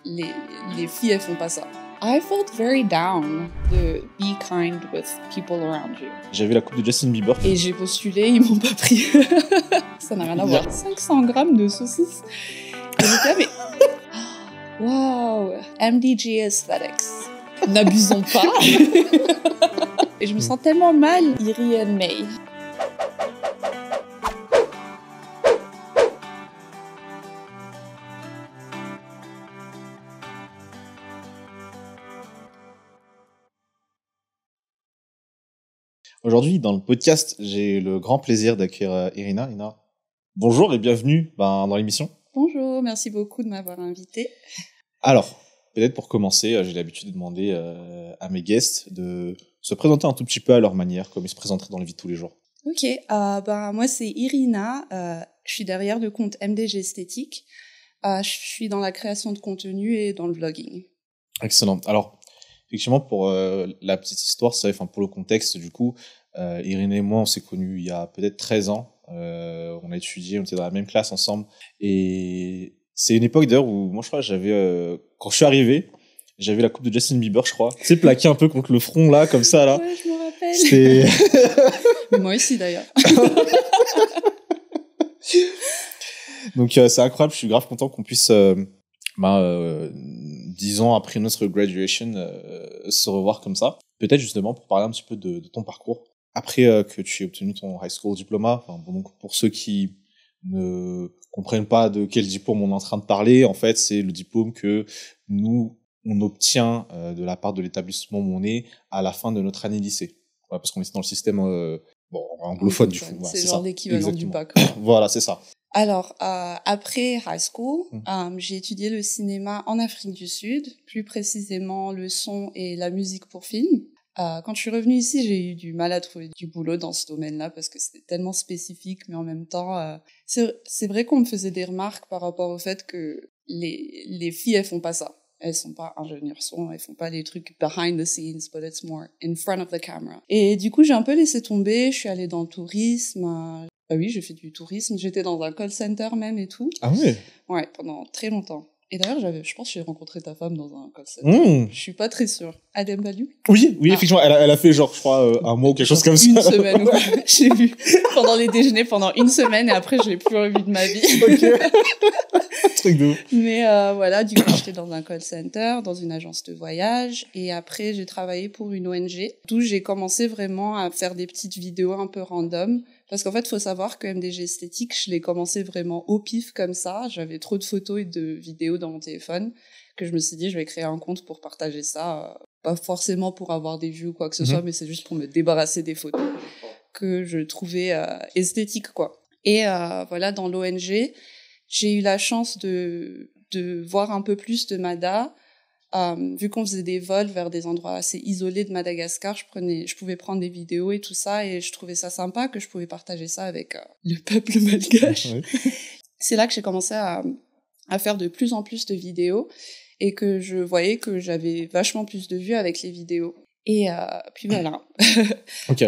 les, les filles, elles font pas ça. I felt very down de be kind with people around you. J'avais la coupe de Justin Bieber. Et j'ai postulé, ils m'ont pas pris. Ça n'a rien à voir. 500 grammes de saucisses. Et j'étais là, mais... Wow, MDG Aesthetics. N'abusons pas. Et je me sens tellement mal. Iri and May. Aujourd'hui, dans le podcast, j'ai le grand plaisir d'accueillir Irina. Irina, bonjour et bienvenue dans l'émission. Bonjour, merci beaucoup de m'avoir invité. Alors, peut-être pour commencer, j'ai l'habitude de demander à mes guests de se présenter un tout petit peu à leur manière, comme ils se présenteraient dans la vie de tous les jours. Ok, moi c'est Irina, je suis derrière le compte MDG Esthétique. Je suis dans la création de contenu et dans le vlogging. Excellent. Alors, effectivement, pour la petite histoire, pour le contexte, du coup, Irina et moi, on s'est connus il y a peut-être 13 ans. On a étudié, on était dans la même classe ensemble. Et c'est une époque d'ailleurs où, moi, je crois, quand je suis arrivé, j'avais la coupe de Justin Bieber, je crois. Tu sais, plaqué un peu contre le front, là, comme ça, là. Ouais, je me rappelle. C'était... Mais moi aussi, d'ailleurs. Donc, c'est incroyable. Je suis grave content qu'on puisse... 10 ans après notre graduation, se revoir comme ça. Peut-être justement pour parler un petit peu de ton parcours. Après que tu aies obtenu ton high school diploma, donc pour ceux qui ne comprennent pas de quel diplôme on est en train de parler, en fait, c'est le diplôme que nous, on obtient de la part de l'établissement où on est à la fin de notre année lycée. Ouais, parce qu'on est dans le système anglophone, du coup. C'est c'est genre ça. l'équivalent Exactement. du bac. Voilà, c'est ça. Alors, après high school, j'ai étudié le cinéma en Afrique du Sud, plus précisément le son et la musique pour film. Quand je suis revenue ici, j'ai eu du mal à trouver du boulot dans ce domaine-là parce que c'était tellement spécifique, mais en même temps, c'est vrai qu'on me faisait des remarques par rapport au fait que les filles, elles font pas ça. Elles sont pas ingénieurs son, elles font pas les trucs behind the scenes, but it's more in front of the camera. Et du coup, j'ai un peu laissé tomber, je suis allée dans le tourisme. Ah oui, j'ai fait du tourisme, j'étais dans un call center même et tout. Ah oui. Ouais, pendant très longtemps. Et d'ailleurs, je pense que j'ai rencontré ta femme dans un call center. Je suis pas très sûre. Adam Balou? Oui, effectivement, elle a fait genre, je crois, un mois ou quelque chose comme ça. Une semaine, ouais. J'ai vu pendant les déjeuners pendant une semaine et après, je l'ai plus revu de ma vie. Ok. Truc de ouf. Mais voilà, du coup, j'étais dans un call center, dans une agence de voyage. Et après, j'ai travaillé pour une ONG, d'où j'ai commencé vraiment à faire des petites vidéos un peu random. Parce qu'en fait, faut savoir que MDG Esthétique, je l'ai commencé vraiment au pif comme ça. J'avais trop de photos et de vidéos dans mon téléphone que je me suis dit, je vais créer un compte pour partager ça. Pas forcément pour avoir des vues ou quoi que ce soit, mais c'est juste pour me débarrasser des photos que je trouvais esthétiques, quoi. Et voilà, dans l'ONG, j'ai eu la chance de voir un peu plus de Mada. Vu qu'on faisait des vols vers des endroits assez isolés de Madagascar, je pouvais prendre des vidéos et tout ça, et je trouvais ça sympa que je pouvais partager ça avec le peuple malgache. Oui. C'est là que j'ai commencé à faire de plus en plus de vidéos et que je voyais que j'avais vachement plus de vues avec les vidéos. Et puis voilà. Ok.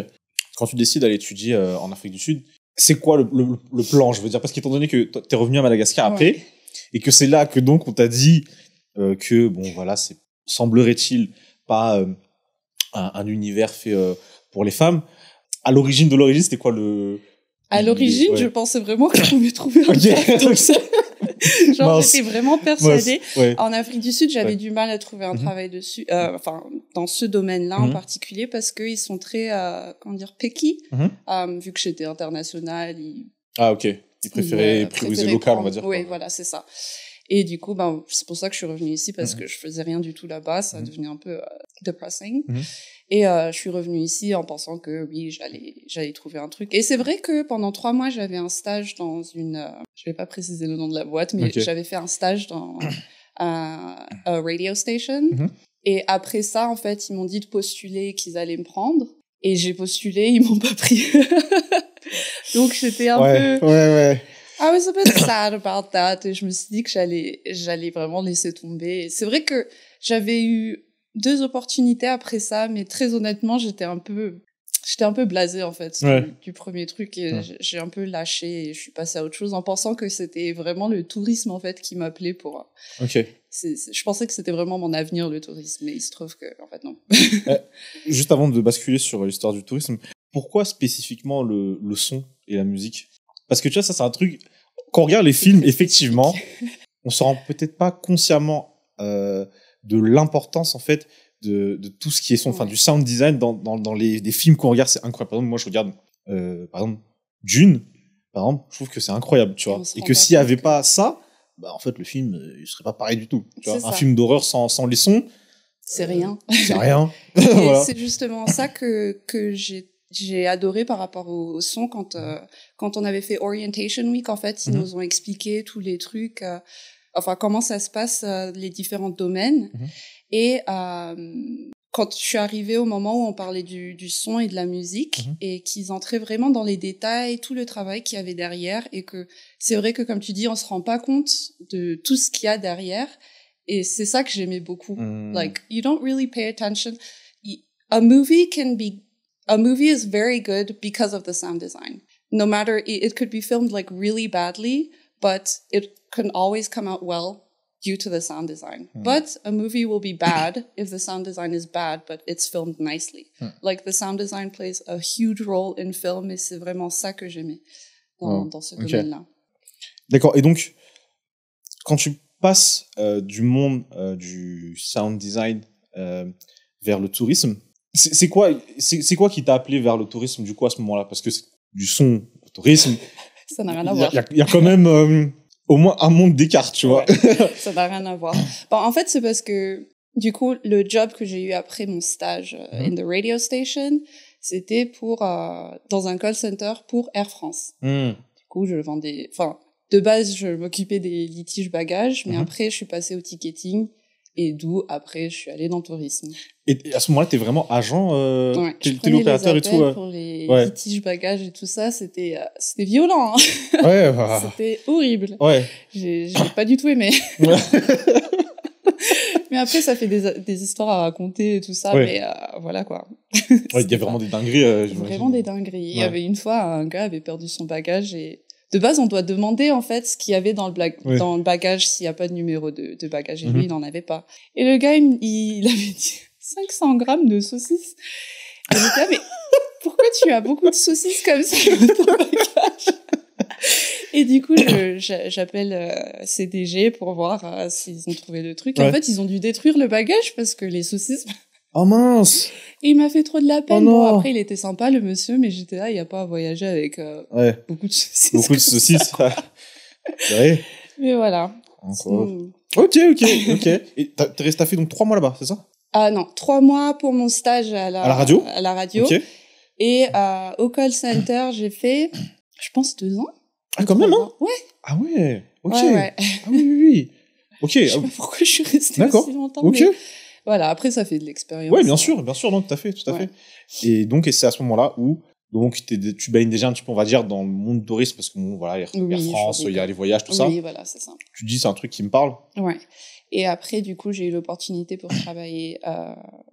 Quand tu décides d'aller étudier en Afrique du Sud, c'est quoi le plan, je veux dire? Parce qu'étant donné que t'es revenu à Madagascar après, et que c'est là que donc on t'a dit que, bon, voilà, c'est, semblerait-il, pas un univers fait pour les femmes. À l'origine de l'origine, c'était quoi À l'origine, je pensais vraiment que je pouvais trouver un taf, donc ça... Genre, j'étais vraiment persuadée. Ouais. En Afrique du Sud, j'avais du mal à trouver un travail dessus, dans ce domaine-là en particulier, parce qu'ils sont très, picky. Vu que j'étais internationale, Ah, ok. Ils préféraient prioriser local, on va dire. Oui, voilà, c'est ça. Et du coup, c'est pour ça que je suis revenue ici, parce que je faisais rien du tout là-bas, ça devenait un peu depressing. Et je suis revenue ici en pensant que oui, j'allais trouver un truc. Et c'est vrai que pendant 3 mois, j'avais un stage dans une... je vais pas préciser le nom de la boîte, mais j'avais fait un stage dans un radio station. Et après ça, en fait, ils m'ont dit de postuler, qu'ils allaient me prendre. Et j'ai postulé, ils m'ont pas pris. Donc j'étais un peu... Ouais. I was a bit sad about that. Et je me suis dit que j'allais vraiment laisser tomber. Et c'est vrai que j'avais eu 2 opportunités après ça, mais très honnêtement, j'étais un peu blasée, en fait, du premier truc, et j'ai un peu lâché, et je suis passée à autre chose en pensant que c'était vraiment le tourisme, en fait, qui m'appelait pour... je pensais que c'était vraiment mon avenir, le tourisme, mais il se trouve que, en fait, non. Juste avant de basculer sur l'histoire du tourisme, pourquoi spécifiquement le son et la musique? Parce que tu vois, ça, c'est un truc, quand on regarde les films, effectivement, on se rend peut-être pas consciemment de l'importance, en fait, de tout ce qui est son, enfin, du sound design dans des films qu'on regarde, c'est incroyable. Par exemple, moi, je regarde, par exemple, Dune, par exemple, je trouve que c'est incroyable, tu vois. Et que s'il y avait pas ça, bah, en fait, le film, il serait pas pareil du tout. Tu vois, un film d'horreur sans les sons, c'est rien. C'est rien. Et Voilà. c'est justement ça que j'ai adoré par rapport au son quand on avait fait Orientation Week. En fait, ils nous ont expliqué tous les trucs, enfin comment ça se passe, les différents domaines. Et quand je suis arrivée au moment où on parlait du son et de la musique et qu'ils entraient vraiment dans les détails, tout le travail qu'il y avait derrière, et que c'est vrai que comme tu dis, on se rend pas compte de tout ce qu'il y a derrière. Et c'est ça que j'aimais beaucoup. Like, you don't really pay attention. A movie is very good because of the sound design. No matter, it could be filmed like really badly, but it can always come out well due to the sound design. But a movie will be bad if the sound design is bad, but it's filmed nicely. Like, the sound design plays a huge role in film, et c'est vraiment ça que j'aimais dans ce domaine-là. D'accord. Et donc, quand tu passes du monde du sound design vers le tourisme, c'est quoi qui t'a appelé vers le tourisme du coup à ce moment-là? Parce que du son au tourisme, ça n'a rien à voir. Il y a quand même au moins un monde d'écart, tu vois. Ça n'a rien à voir. Bon, en fait, c'est parce que du coup, le job que j'ai eu après mon stage in the radio station, c'était dans un call center pour Air France. Du coup, je vendais, enfin, de base, je m'occupais des litiges bagages, mais après, je suis passée au ticketing, et d'où, après, je suis allée dans le tourisme. Et à ce moment-là, t'es vraiment agent, t'es l'opérateur et tout. Pour les litiges bagages et tout ça, c'était violent. Hein. Ouais, c'était horrible. Ouais. J'ai pas du tout aimé. Mais après, ça fait des histoires à raconter et tout ça, mais voilà quoi. Ouais, il y a vraiment des dingueries. Vraiment des dingueries. Il y avait une fois, un gars avait perdu son bagage et de base, on doit demander en fait ce qu'il y avait dans le bagage s'il n'y a pas de numéro de bagage. Et lui, il n'en avait pas. Et le gars, il avait dit 500 grammes de saucisses. Et le gars, mais pourquoi tu as beaucoup de saucisses comme ça dans ton bagage? Et du coup, j'appelle CDG pour voir s'ils ont trouvé le truc. Et en fait, ils ont dû détruire le bagage parce que les saucisses... Oh mince! Et il m'a fait trop de la peine. Bon, après, il était sympa, le monsieur, mais j'étais là, il n'y a pas à voyager avec beaucoup de saucisses. Beaucoup de saucisses. Ouais. Mais voilà. Ok. Et t'es resté donc 3 mois là-bas, c'est ça? Ah non, 3 mois pour mon stage à la radio. À la radio. Okay. Et au call center, j'ai fait, je pense, 2 ans. Ah, quand même, hein? Ouais. Ah ouais, ok. Ouais. Ah oui. Ok. Je sais pas pourquoi je suis restée aussi longtemps. Ok. Mais... Voilà, après, ça fait de l'expérience. Ouais, bien sûr, non, tout à fait. Et donc, c'est à ce moment-là où, donc, tu baignes déjà un petit peu, on va dire, dans le monde du tourisme, parce que bon, voilà, Air France, il y a les voyages, tout ça. Oui, voilà, c'est ça. Tu dis, c'est un truc qui me parle. Ouais. Et après, du coup, j'ai eu l'opportunité pour travailler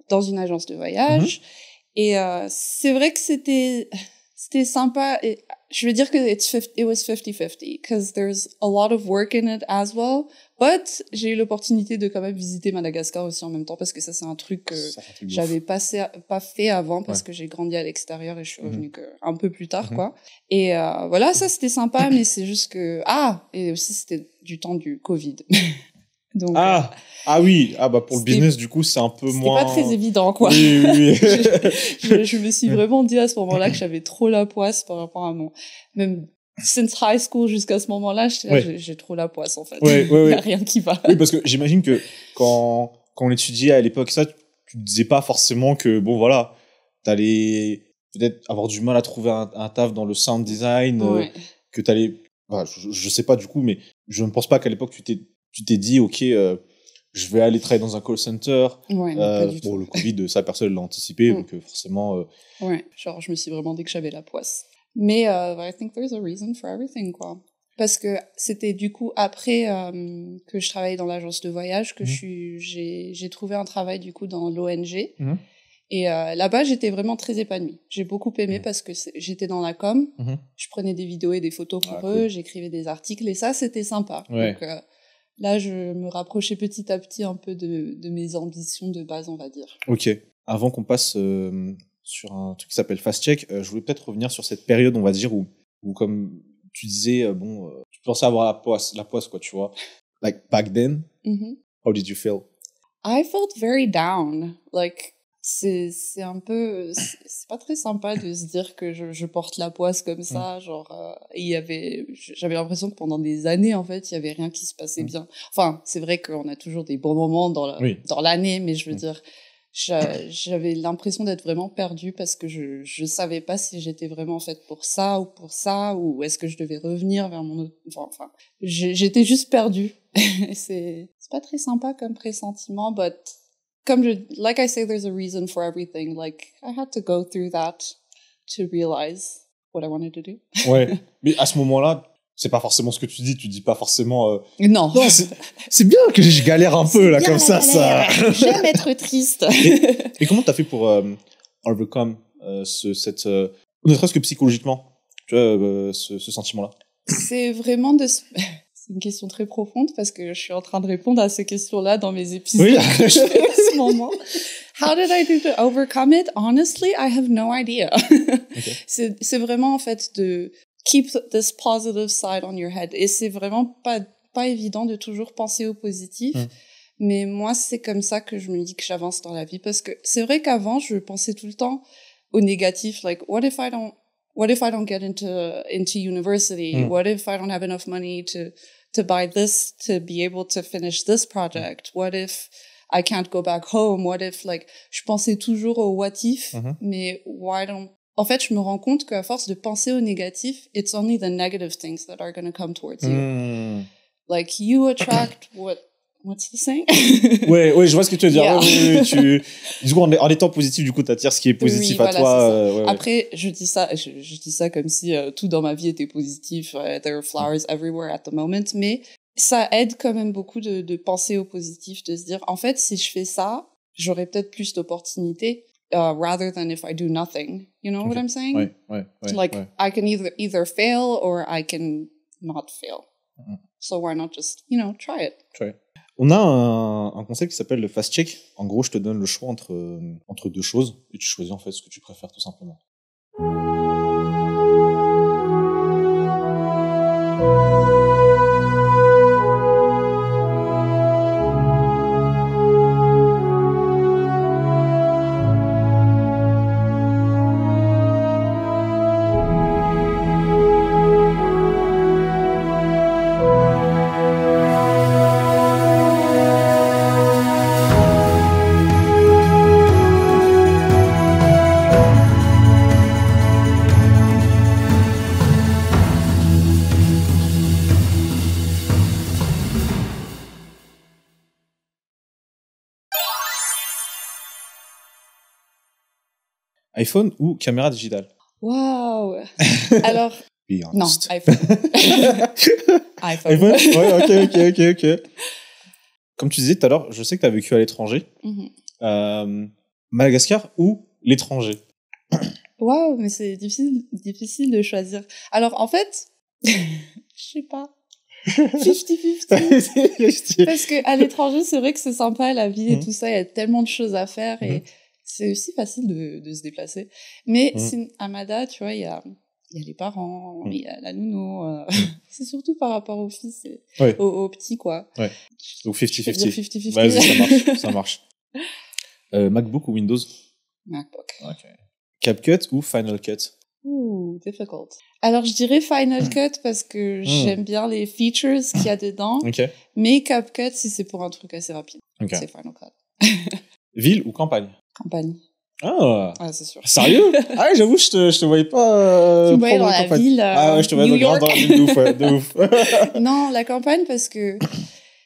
dans une agence de voyage. Et c'est vrai que c'était sympa. Et je veux dire que it was 50-50, because there's a lot of work in it as well. But j'ai eu l'opportunité de quand même visiter Madagascar aussi en même temps, parce que ça, c'est un truc que j'avais pas fait avant, parce que j'ai grandi à l'extérieur et je suis revenue un peu plus tard, quoi. Et voilà, ça, c'était sympa, mais c'est juste que... et aussi, c'était du temps du Covid. Donc, oui, pour le business, du coup, c'est un peu moins... C'était pas très évident, quoi. Oui. je me suis vraiment dit à ce moment-là que j'avais trop la poisse par rapport à même since high school jusqu'à ce moment-là, j'ai trop la poisse, en fait. Il y a rien qui va. Oui, parce que j'imagine que quand on étudiait à l'époque, ça, tu te disais pas forcément que, bon, voilà, t'allais peut-être avoir du mal à trouver un taf dans le sound design, que t'allais... Voilà, je sais pas du coup, mais je ne pense pas qu'à l'époque, tu t'es dit, ok, je vais aller travailler dans un call center. Pas du tout. Le Covid, ça, personne l'a anticipé, donc forcément... genre, je me suis vraiment dit que j'avais la poisse. Mais I think there's a reason for everything, quoi. Parce que c'était du coup après que je travaillais dans l'agence de voyage que j'ai trouvé un travail du coup dans l'ONG. Et là-bas, j'étais vraiment très épanouie. J'ai beaucoup aimé parce que j'étais dans la com, je prenais des vidéos et des photos pour eux, cool. J'écrivais des articles et ça, c'était sympa. là, je me rapprochais petit à petit un peu de mes ambitions de base, on va dire. Ok. Avant qu'on passe sur un truc qui s'appelle Fast Check, je voulais peut-être revenir sur cette période, on va dire, où comme tu disais, tu pensais avoir la poisse, quoi, tu vois. Like, back then, how did you feel? I felt very down. Like, c'est un peu, c'est pas très sympa de se dire que je porte la poisse comme ça, genre, j'avais l'impression que pendant des années, en fait, il y avait rien qui se passait bien. Enfin, c'est vrai qu'on a toujours des bons moments dans l'année, mais je veux dire, j'avais l'impression d'être vraiment perdue parce que je savais pas si j'étais vraiment faite pour ça, ou est-ce que je devais revenir vers mon autre, enfin, j'étais juste perdue. c'est pas très sympa comme pressentiment, but like I say, there's a reason for everything. Like, I had to go through that to realize what I wanted to do. Ouais. Mais à ce moment-là, c'est pas forcément ce que tu dis pas forcément, Non. C'est bien que je galère un peu, là, comme ça. J'aime être triste. Et comment t'as fait pour, overcome, ne serait-ce que psychologiquement, tu vois, ce sentiment-là? C'est vraiment c'est une question très profonde parce que je suis en train de répondre à ces questions-là dans mes épisodes que je fais en ce moment. How did I do to overcome it? Honestly, I have no idea. Okay. C'est vraiment, en fait, de keep this positive side on your head. Et c'est vraiment pas évident de toujours penser au positif. Mais moi, c'est comme ça que je me dis que j'avance dans la vie. Parce que c'est vrai qu'avant, je pensais tout le temps au négatif. Like, what if I don't get into university? What if I don't have enough money to buy this, to be able to finish this project? What if I can't go back home? What if, like, je pensais toujours au what if, mais en fait, je me rends compte qu'à force de penser au négatif, it's only the negative things that are going to come towards you. Like, you attract what's the saying? ouais, je vois ce que tu veux dire. Yeah. Du coup, en étant positif, du coup, t'attires ce qui est positif à toi. Après, je dis ça comme si tout dans ma vie était positif. There are flowers everywhere at the moment. Mais ça aide quand même beaucoup de penser au positif, de se dire, en fait, si je fais ça, j'aurai peut-être plus d'opportunités. Rather than if I do nothing. You know what I'm saying? Ouais. Like, I can either fail or I can not fail. So why not just, try it? On a un concept qui s'appelle le fast check. En gros, je te donne le choix entre deux choses et tu choisis en fait ce que tu préfères tout simplement. iPhone ou caméra digitale? Waouh. Alors, non, iPhone. iPhone. Ouais, ok. Comme tu disais tout à l'heure, je sais que tu as vécu à l'étranger. Madagascar ou l'étranger? Waouh, mais c'est difficile de choisir. Alors, en fait, je sais pas. 50-50. Parce que à l'étranger, c'est vrai que c'est sympa, la vie et tout ça, il y a tellement de choses à faire et c'est aussi facile de se déplacer. Mais à Mada, tu vois, il y a les parents, il y a la nounou. C'est surtout par rapport aux fils et aux petits, quoi. Ouais. Donc 50-50. 50-50. Vas-y, ça marche. MacBook ou Windows? MacBook. Ok. CapCut ou Final Cut? Ouh, difficult. Alors, je dirais Final Cut parce que j'aime bien les features qu'il y a dedans. Mais CapCut, si c'est pour un truc assez rapide, c'est Final Cut. Ville ou campagne? Campagne. Ah, c'est sûr. Sérieux? Ah, j'avoue, je te voyais pas. Tu me voyais dans la ville. Ah ouais, je te voyais dans la ville de ouf. Non, la campagne parce que,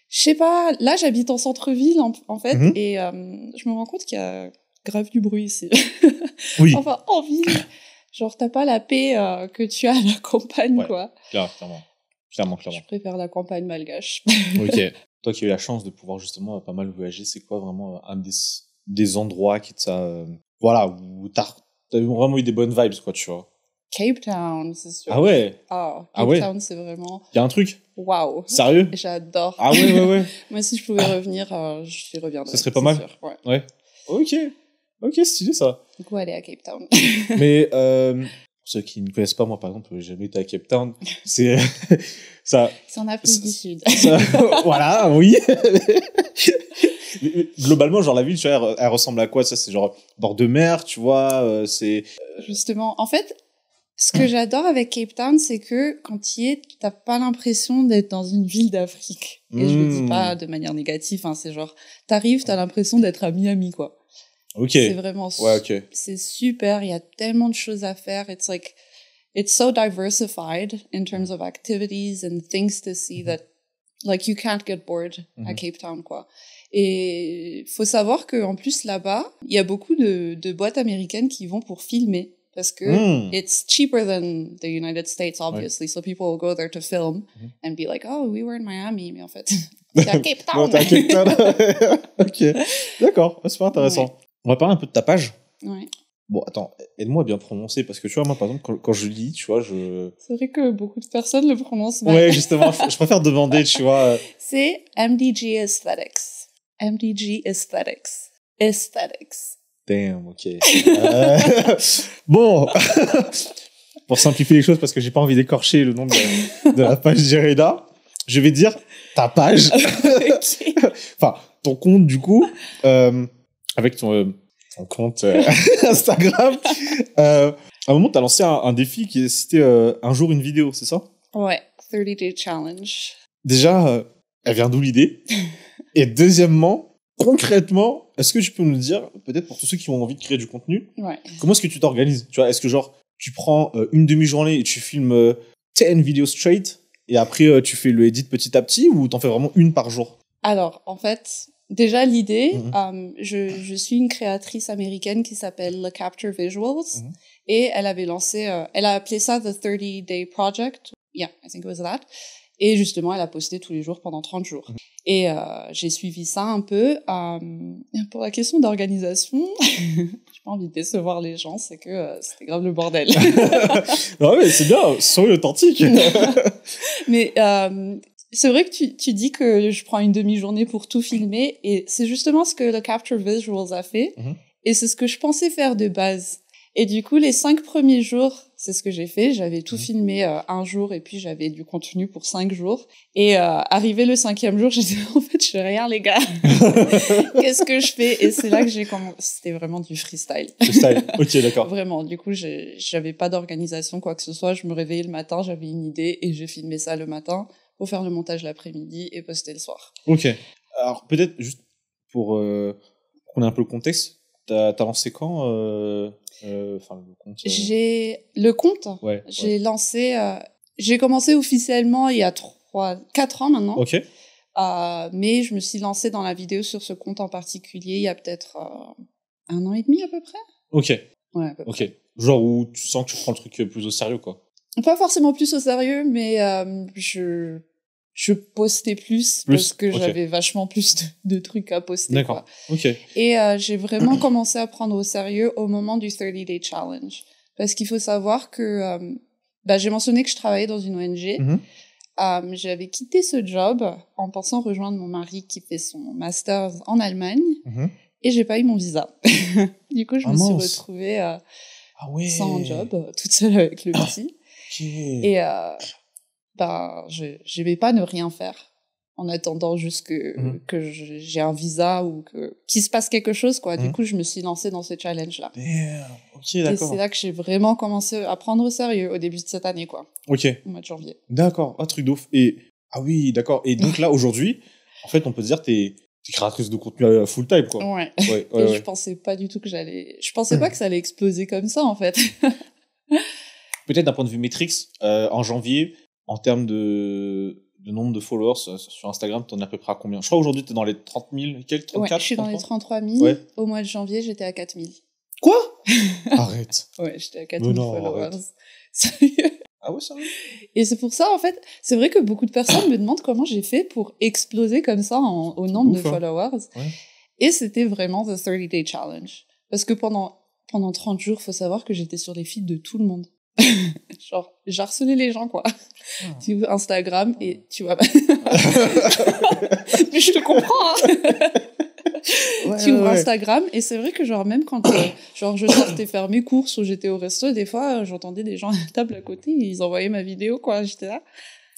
je sais pas, là j'habite en centre-ville en fait et je me rends compte qu'il y a grave du bruit ici. Oui. Enfin, en ville, genre t'as pas la paix que tu as à la campagne, quoi. Clairement. Je préfère la campagne malgache. Ok. Toi qui as eu la chance de pouvoir justement pas mal voyager, c'est quoi vraiment un des endroits qui t'a où t'as vraiment eu des bonnes vibes, quoi, tu vois? Cape Town, c'est sûr. Ah ouais? Cape Town, c'est vraiment... Il y a un truc? Waouh. Sérieux? J'adore. Ah ouais. Moi, si je pouvais revenir, j'y reviendrais. Ça serait pas mal. Sûr. Ouais. Ok, stylé ça. Du coup, aller à Cape Town. Mais pour ceux qui ne connaissent pas, moi par exemple, j'ai jamais été à Cape Town. C'est ça. C'est en Afrique du Sud. Voilà, oui. Globalement, genre la ville, tu vois, elle ressemble à quoi? Ça, c'est genre bord de mer, tu vois. C'est justement. En fait, ce que j'adore avec Cape Town, c'est que quand tu y es, t'as pas l'impression d'être dans une ville d'Afrique. Et je le dis pas de manière négative. Hein, c'est genre, t'arrives, t'as l'impression d'être à Miami, quoi. Ok. C'est vraiment. Ouais, ok. C'est super. Il y a tellement de choses à faire. It's so diversified in terms of activities and things to see that, like, you can't get bored à Cape Town, quoi. Et faut savoir que en plus là-bas, il y a beaucoup de boîtes américaines qui vont pour filmer parce que it's cheaper than the United States, obviously. So people will go there to film and be like, oh, we were in Miami, mais en fait, c'est à Cape Town. Non, t'es à Cape Town. Ok, d'accord, c'est pas intéressant. Ouais. On va parler un peu de ta page. Ouais. Bon, attends, aide-moi à bien prononcer, parce que tu vois, moi, par exemple, quand je lis, tu vois, C'est vrai que beaucoup de personnes le prononcent mal. Ouais, justement, je préfère demander, tu vois. C'est MDG Aesthetics. MDG Aesthetics. Aesthetics. Damn, ok. Bon, pour simplifier les choses, parce que j'ai pas envie d'écorcher le nom de la page d'Ireda, je vais dire ta page. Okay. Enfin, ton compte, du coup, avec ton compte Instagram. À un moment, tu as lancé un défi c'était un jour une vidéo, c'est ça? Ouais, 30-day challenge. Déjà, elle vient d'où l'idée? Et deuxièmement, concrètement, est-ce que tu peux nous dire, peut-être pour tous ceux qui ont envie de créer du contenu, comment est-ce que tu t'organises? Tu vois, est-ce que genre, tu prends une demi-journée et tu filmes 10 vidéos straight et après tu fais le edit petit à petit ou t'en fais vraiment une par jour? Alors, en fait, déjà, l'idée, je suis une créatrice américaine qui s'appelle Le Capture Visuals et elle avait lancé, elle a appelé ça The 30-Day Project. Yeah, I think it was that. Et justement, elle a posté tous les jours pendant 30 jours. Et j'ai suivi ça un peu. Pour la question d'organisation, j'ai pas envie de décevoir les gens, c'est que c'était grave le bordel. Non mais c'est bien, soyez authentique. Mais c'est vrai que tu dis que je prends une demi-journée pour tout filmer et c'est justement ce que le Capture Visuals a fait et c'est ce que je pensais faire de base. Et du coup, les 5 premiers jours, c'est ce que j'ai fait. J'avais tout filmé un jour et puis j'avais du contenu pour 5 jours. Et arrivé le 5e jour, j'étais en fait, je fais rien les gars. Qu'est-ce que je fais? Et c'est là que j'ai commencé. C'était vraiment du freestyle. Freestyle, ok, d'accord. Vraiment, du coup, j'avais pas d'organisation, quoi que ce soit. Je me réveillais le matin, j'avais une idée et j'ai filmé ça le matin pour faire le montage l'après-midi et poster le soir. Ok. Alors peut-être juste pour qu'on ait un peu le contexte, t'as lancé quand enfin le compte J'ai le compte. Ouais. J'ai lancé. J'ai commencé officiellement il y a 4 ans maintenant. Ok. Mais je me suis lancée dans la vidéo sur ce compte en particulier il y a peut-être 1 an et demi à peu près. Ok. Ouais. À peu près. Ok. Genre où tu sens que tu prends le truc plus au sérieux, quoi. Pas forcément plus au sérieux, mais je postais plus parce que j'avais vachement plus de trucs à poster. D'accord. Quoi. Ok. Et j'ai vraiment commencé à prendre au sérieux au moment du 30-day challenge. Parce qu'il faut savoir que j'ai mentionné que je travaillais dans une ONG. J'avais quitté ce job en pensant rejoindre mon mari qui fait son master en Allemagne. Et j'ai pas eu mon visa. Du coup, je me suis retrouvée sans job, toute seule avec le petit. Et j'aimais pas ne rien faire en attendant juste que j'ai un visa ou qu'il se passe quelque chose, quoi. Du coup, je me suis lancée dans ce challenge-là. Ok, d'accord. Et c'est là que j'ai vraiment commencé à prendre au sérieux au début de cette année, quoi. Ok. Au mois de janvier. D'accord. Ah, truc de ouf. Ah oui, d'accord. Et donc là, aujourd'hui, en fait, on peut dire t'es créatrice de contenu full time, quoi. Ouais. Je pensais pas du tout que je pensais pas que ça allait exploser comme ça, en fait. Peut-être d'un point de vue métriques, en janvier, en termes de nombre de followers sur Instagram, t'en es à peu près à combien? Je crois aujourd'hui t'es dans les 30 000, quelques 34? Ouais, je suis dans les 33 000. Ouais. Au mois de janvier, j'étais à 4 000. Quoi? Arrête. Ouais, j'étais à 4 000 followers. Ah ouais, sérieux? Et c'est pour ça, en fait, c'est vrai que beaucoup de personnes me demandent comment j'ai fait pour exploser comme ça au nombre de followers. Ouais. Et c'était vraiment the 30-day challenge. Parce que pendant 30 jours, faut savoir que j'étais sur les feeds de tout le monde. Genre, j'ai harcelé les gens, quoi. Tu ouvres Instagram et tu vois... Mais je te comprends, hein. Tu ouvres Instagram et c'est vrai que genre même quand genre je sortais faire mes courses ou j'étais au resto, des fois j'entendais des gens à la table à côté et ils envoyaient ma vidéo, quoi. J'étais là,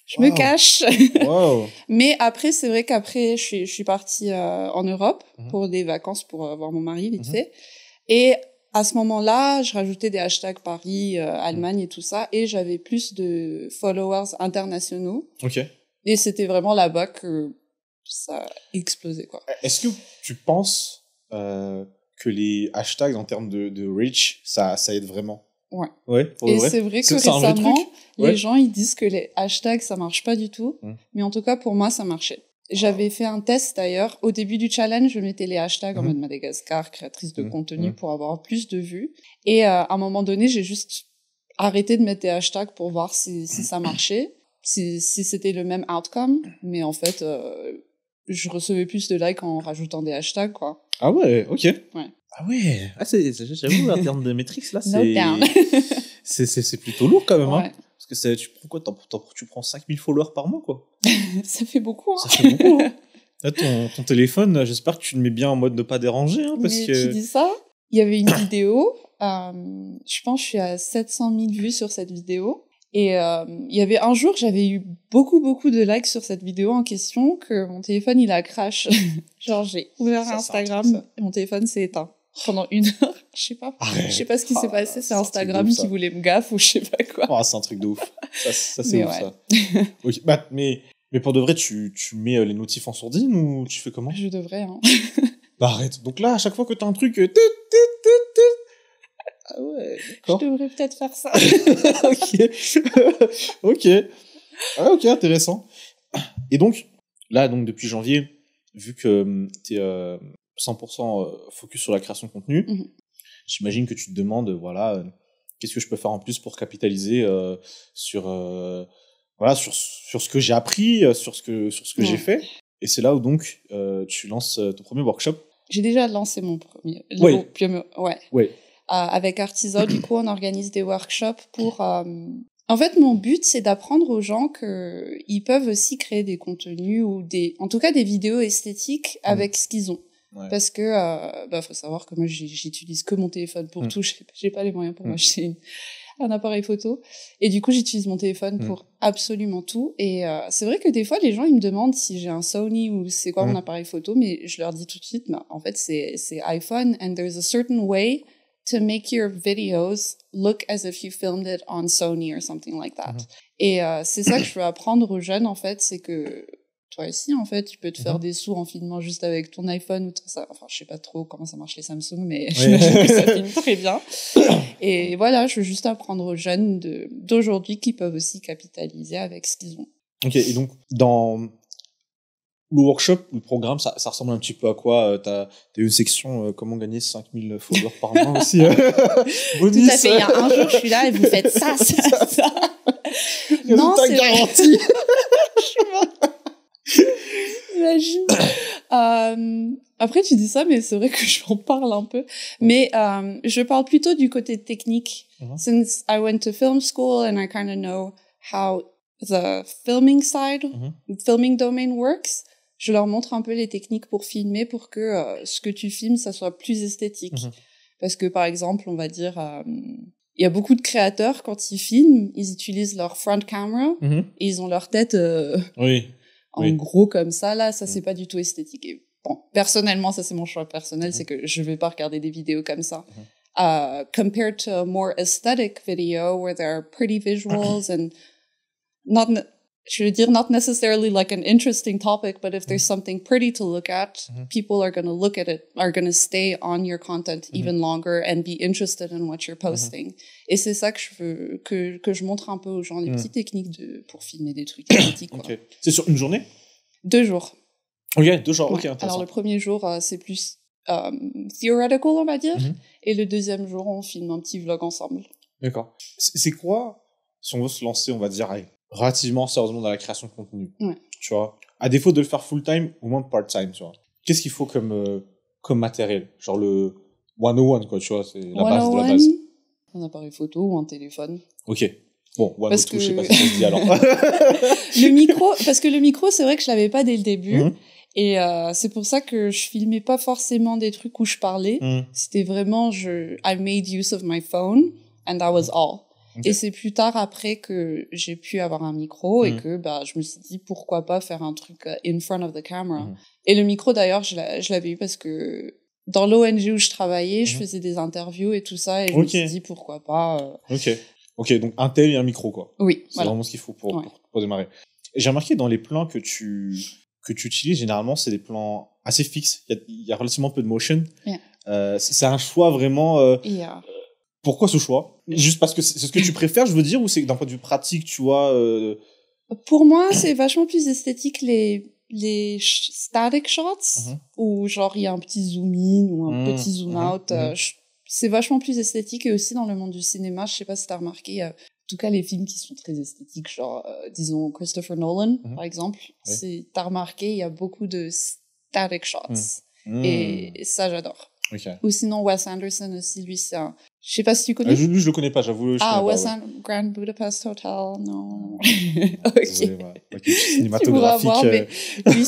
je me cache. Mais après, c'est vrai qu'après je suis partie en Europe pour des vacances pour voir mon mari vite fait. Et à ce moment-là, je rajoutais des hashtags Paris, Allemagne et tout ça, et j'avais plus de followers internationaux. Et c'était vraiment là-bas que ça a explosé, quoi. Est-ce que tu penses que les hashtags en termes de reach, ça aide vraiment? Ouais. Pour et vrai c'est vrai que récemment, les gens ils disent que les hashtags ça marche pas du tout, mais en tout cas pour moi ça marchait. J'avais fait un test d'ailleurs. Au début du challenge, je mettais les hashtags en mode Madagascar, créatrice de contenu, pour avoir plus de vues. Et à un moment donné, j'ai juste arrêté de mettre des hashtags pour voir si ça marchait, si c'était le même outcome. Mais en fait, je recevais plus de likes en rajoutant des hashtags, quoi. Ah ouais, ok. Ouais. Ah ouais, j'avoue, en termes de métriques, là, c'est plutôt lourd quand même. Ouais. Hein. Parce que tu prends quoi? Tu prends 5000 followers par mois, quoi. Ça fait beaucoup, hein. Ça fait beaucoup, hein. Là, ton téléphone, j'espère que tu le mets bien en mode ne pas déranger, hein, parce Mais que... tu dis ça, il y avait une vidéo, je pense que je suis à 700 000 vues sur cette vidéo, et il y avait un jour, j'avais eu beaucoup de likes sur cette vidéo en question, que mon téléphone, il a crash. Genre, j'ai ouvert Instagram, et mon téléphone s'est éteint. Pendant 1 heure, je sais pas ce qui s'est passé, c'est Instagram qui voulait me gaffe ou je sais pas quoi. Oh, c'est un truc de ouf. Ça c'est ouf, ça. Okay. Bah, mais pour de vrai, tu mets les notifs en sourdine ou tu fais comment? Je devrais, hein. Bah arrête. Donc là, à chaque fois que t'as un truc... Ah ouais, d'accord. Je devrais peut-être faire ça. Ok. Ah, ok, intéressant. Et donc, là, depuis janvier, vu que t'es 100% focus sur la création de contenu, j'imagine que tu te demandes, voilà, qu'est-ce que je peux faire en plus pour capitaliser sur ce que j'ai appris, sur ce que j'ai fait. Et c'est là où donc tu lances ton premier workshop. J'ai déjà lancé mon premier. Ouais. Avec Artisan, du coup, on organise des workshops pour. En fait, mon but, c'est d'apprendre aux gens que ils peuvent aussi créer des contenus ou en tout cas, des vidéos esthétiques avec ce qu'ils ont. Ouais. Parce que, faut savoir que moi, j'utilise que mon téléphone pour tout. J'ai pas les moyens pour m'acheter un appareil photo. Et du coup, j'utilise mon téléphone pour absolument tout. Et c'est vrai que des fois, les gens, ils me demandent si j'ai un Sony ou c'est quoi mon appareil photo, mais je leur dis tout de suite, en fait, c'est iPhone, and there's a certain way to make your videos look as if you filmed it on Sony or something like that. Et c'est ça que je veux apprendre aux jeunes, en fait, c'est que toi aussi, en fait, tu peux te faire des sous en filmant juste avec ton iPhone ou tout ça. Enfin, je sais pas trop comment ça marche les Samsung, mais j'imagine que ça filme très bien. Et voilà, je veux juste apprendre aux jeunes d'aujourd'hui qui peuvent aussi capitaliser avec ce qu'ils ont. Ok, et donc, dans le workshop, le programme, ça ressemble un petit peu à quoi? T'as une section comment gagner 5000 followers par mois aussi. Bonus. Tout à fait, il y a un jour, je suis là et vous faites ça. Non, c'est garanti. Je suis morte. Imagine. Après, tu dis ça, mais c'est vrai que j'en parle un peu. Mais je parle plutôt du côté technique. Since I went to film school and I kind of know how the filming side, filming domain works, je leur montre un peu les techniques pour filmer pour que ce que tu filmes, ça soit plus esthétique. Parce que, par exemple, on va dire... il y a beaucoup de créateurs, quand ils filment, ils utilisent leur front camera et ils ont leur tête en gros comme ça. Là, ça, c'est pas du tout esthétique. Et bon, personnellement, ça, c'est mon choix personnel, c'est que je vais pas regarder des vidéos comme ça. Compared to a more aesthetic video where there are pretty visuals and not necessarily like an interesting topic, but if there's something pretty to look at, people are going to look at it, are going to stay on your content even longer and be interested in what you're posting. Et c'est ça que je veux, que je montre un peu aux gens, les petites techniques pour filmer des trucs esthétiques. Okay. C'est sur une journée? 2 jours. Ok, 2 jours, ok, intéressant. Alors le premier jour, c'est plus theoretical, on va dire, et le deuxième jour, on filme un petit vlog ensemble. D'accord. C'est quoi, si on veut se lancer, on va dire, relativement sérieusement dans la création de contenu, tu vois, à défaut de le faire full-time, au moins part-time, tu vois. Qu'est-ce qu'il faut comme matériel? Genre le 101, quoi, tu vois, c'est la base de la base. un appareil photo ou un téléphone. Ok. Bon, Parce OneNote, que- je sais pas si ça se dit alors. Le micro, parce que le micro, c'est vrai que je l'avais pas dès le début. Mhm. Et c'est pour ça que je filmais pas forcément des trucs où je parlais. Mhm. C'était vraiment, I made use of my phone and that was all. Ok. Et c'est plus tard après que j'ai pu avoir un micro et Mhm. que je me suis dit pourquoi pas faire un truc in front of the camera. Mhm. Et le micro d'ailleurs, je l'avais eu parce que dans l'ONG où je travaillais, je Mhm. faisais des interviews et tout ça et je me Ok. suis dit pourquoi pas. Ok. Ok, donc un tel et un micro, quoi. Oui, C'est voilà. vraiment ce qu'il faut Ouais. pour démarrer. Et j'ai remarqué dans les plans que tu utilises, généralement, c'est des plans assez fixes. Il y a relativement peu de motion. Yeah. C'est un choix vraiment... Et, pourquoi ce choix? Juste parce que c'est ce que tu préfères, je veux dire, ou c'est que d'un point de vue pratique, tu vois... pour moi, c'est vachement plus esthétique les static shots Mhm. où genre il y a un petit zoom in ou un petit zoom out. C'est vachement plus esthétique et aussi dans le monde du cinéma, je sais pas si t'as remarqué, en tout cas les films qui sont très esthétiques, genre disons Christopher Nolan par exemple, Oui. t'as remarqué il y a beaucoup de static shots et ça j'adore. Ok. Ou sinon Wes Anderson aussi, lui c'est un... Je sais pas si tu connais. Lui, je le connais pas, j'avoue. Wes Grand Budapest Hotel, non. Ok. Désolé, voilà. Ok, Tu pourras cinématographique. voir, mais lui,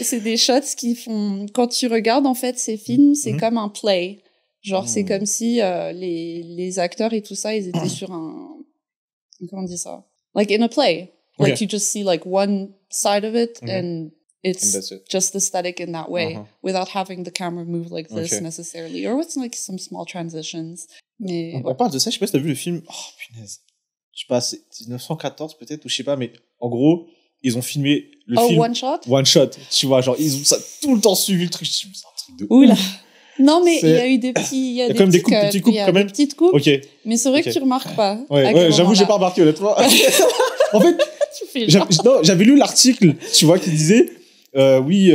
c'est des shots qui font, quand tu regardes, en fait, ces films, c'est comme un play. Genre, c'est comme si, les acteurs et tout ça, ils étaient sur comment on dit ça? Like in a play. Like Okay. you just see like one side of it and And it's that's it. just aesthetic in that way without having the camera move like this necessarily. Or it's like some small transitions. Mais, On parle de ça, je sais pas si t'as vu le film. Oh, punaise. Je sais pas, c'est 1914 peut-être, ou je sais pas, mais en gros, ils ont filmé le film. one shot? One shot. Tu vois, genre, ils ont ça tout le temps suivi le truc. Je me dis, c'est un truc de Oula. ouf. Non, mais il y a eu des petits, il y a quand même des petits petites coupes il y a quand même. des petites coupes. Ok. Mais c'est vrai que tu remarques pas. Ouais, j'avoue, j'ai pas remarqué, honnêtement. En fait, j'avais lu l'article, tu vois, qui disait, oui,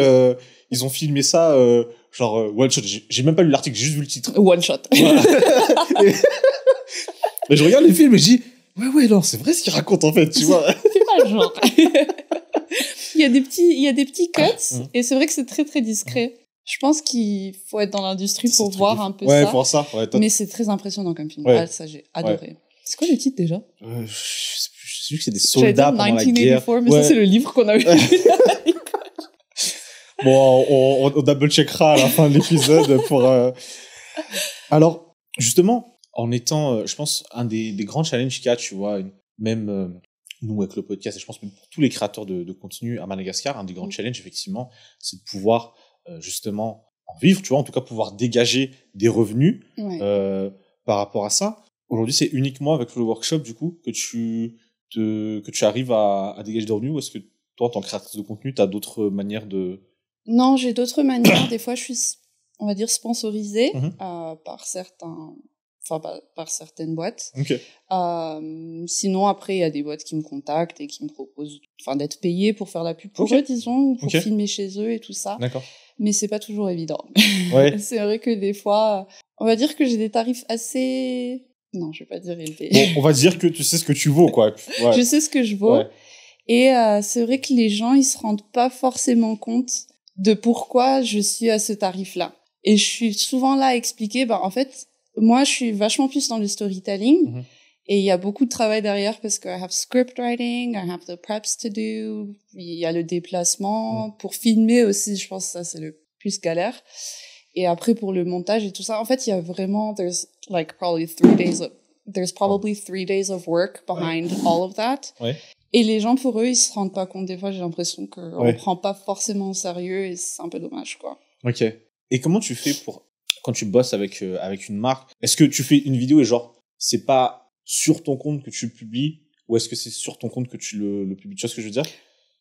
ils ont filmé ça, genre, one shot. J'ai même pas lu l'article, j'ai juste vu le titre. One shot. Voilà. Mais je regarde les films et je dis, ouais, non, c'est vrai ce qu'ils racontent, en fait, tu vois. C'est pas le genre. Il y a des petits cuts, et c'est vrai que c'est très, très discret. Je pense qu'il faut être dans l'industrie pour voir un peu ça. Ouais, pour ça. Ouais, mais c'est très impressionnant comme film. Ouais. Ah, ça, j'ai adoré. Ouais. C'est quoi le titre déjà? Je sais plus, je sais que c'est des soldats pendant la guerre. Mais ça, c'est le livre qu'on a eu. Bon, on double-checkera à la fin de l'épisode pour... Alors, justement, en étant, je pense, un des grands challenges qu'il y a, tu vois, même nous avec le podcast, et je pense même pour tous les créateurs de contenu à Madagascar, un des grands challenges, effectivement, c'est de pouvoir, justement, en vivre, tu vois, en tout cas, pouvoir dégager des revenus par rapport à ça. Aujourd'hui, c'est uniquement avec le workshop, du coup, que tu arrives à dégager des revenus, ou est-ce que toi, en tant que créatrice de contenu, tu as d'autres manières de... Non, j'ai d'autres manières. Des fois, je suis, on va dire, sponsorisée par certaines boîtes. Okay. Sinon, après, il y a des boîtes qui me contactent et qui me proposent d'être payées pour faire la pub pour eux, disons, ou pour filmer chez eux et tout ça. D'accord. Mais c'est pas toujours évident. Ouais. C'est vrai que des fois, on va dire que j'ai des tarifs assez... Non, je vais pas dire élevés. Bon, on va dire que tu sais ce que tu vaux, quoi. Ouais. Je sais ce que je vaux. Ouais. Et c'est vrai que les gens, ils se rendent pas forcément compte de pourquoi je suis à ce tarif-là. Et je suis souvent là à expliquer, en fait, moi, je suis vachement plus dans le storytelling. Et il y a beaucoup de travail derrière parce que I have script writing, I have the preps to do, il y a le déplacement. Pour filmer aussi, je pense que ça, c'est le plus galère. Et après, pour le montage et tout ça, en fait, il y a vraiment, there's probably 3 days of work behind all of that. Ouais. Et les gens, pour eux, ils se rendent pas compte. Des fois, j'ai l'impression qu'on prend pas forcément au sérieux et c'est un peu dommage, quoi. Ok. Et comment tu fais quand tu bosses avec une marque? Est-ce que tu fais une vidéo et genre, c'est pas sur ton compte que tu le publies, ou est-ce que c'est sur ton compte que tu le publies? Tu vois ce que je veux dire?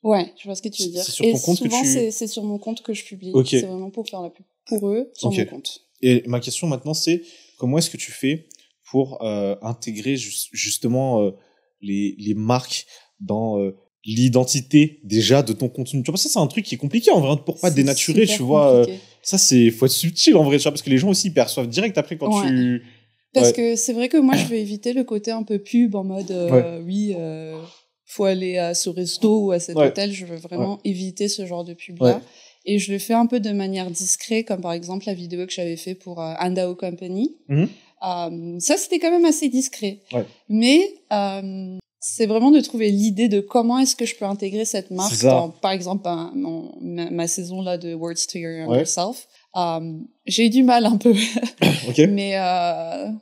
Ouais, je vois ce que tu veux dire. C'est sur ton compte souvent, que tu... c'est sur mon compte que je publie. Okay. C'est vraiment pour faire la pub pour eux, sur mon compte. Et ma question maintenant, c'est comment est-ce que tu fais pour intégrer justement les marques dans l'identité déjà de ton contenu? Tu vois, ça c'est un truc qui est compliqué en vrai, pour pas dénaturer, tu vois. Ça faut être subtil en vrai, tu vois, parce que les gens aussi perçoivent direct après quand tu... Parce que c'est vrai que moi je veux éviter le côté un peu pub en mode faut aller à ce resto ou à cet hôtel, je veux vraiment éviter ce genre de pub là. Et je le fais un peu de manière discrète, comme par exemple la vidéo que j'avais fait pour Andao Company. Ça, c'était quand même assez discret. Ouais. Mais c'est vraiment de trouver l'idée de comment est-ce que je peux intégrer cette marque dans, par exemple, ma saison là de Words to Your Younger Self. J'ai eu du mal un peu. Okay. Mais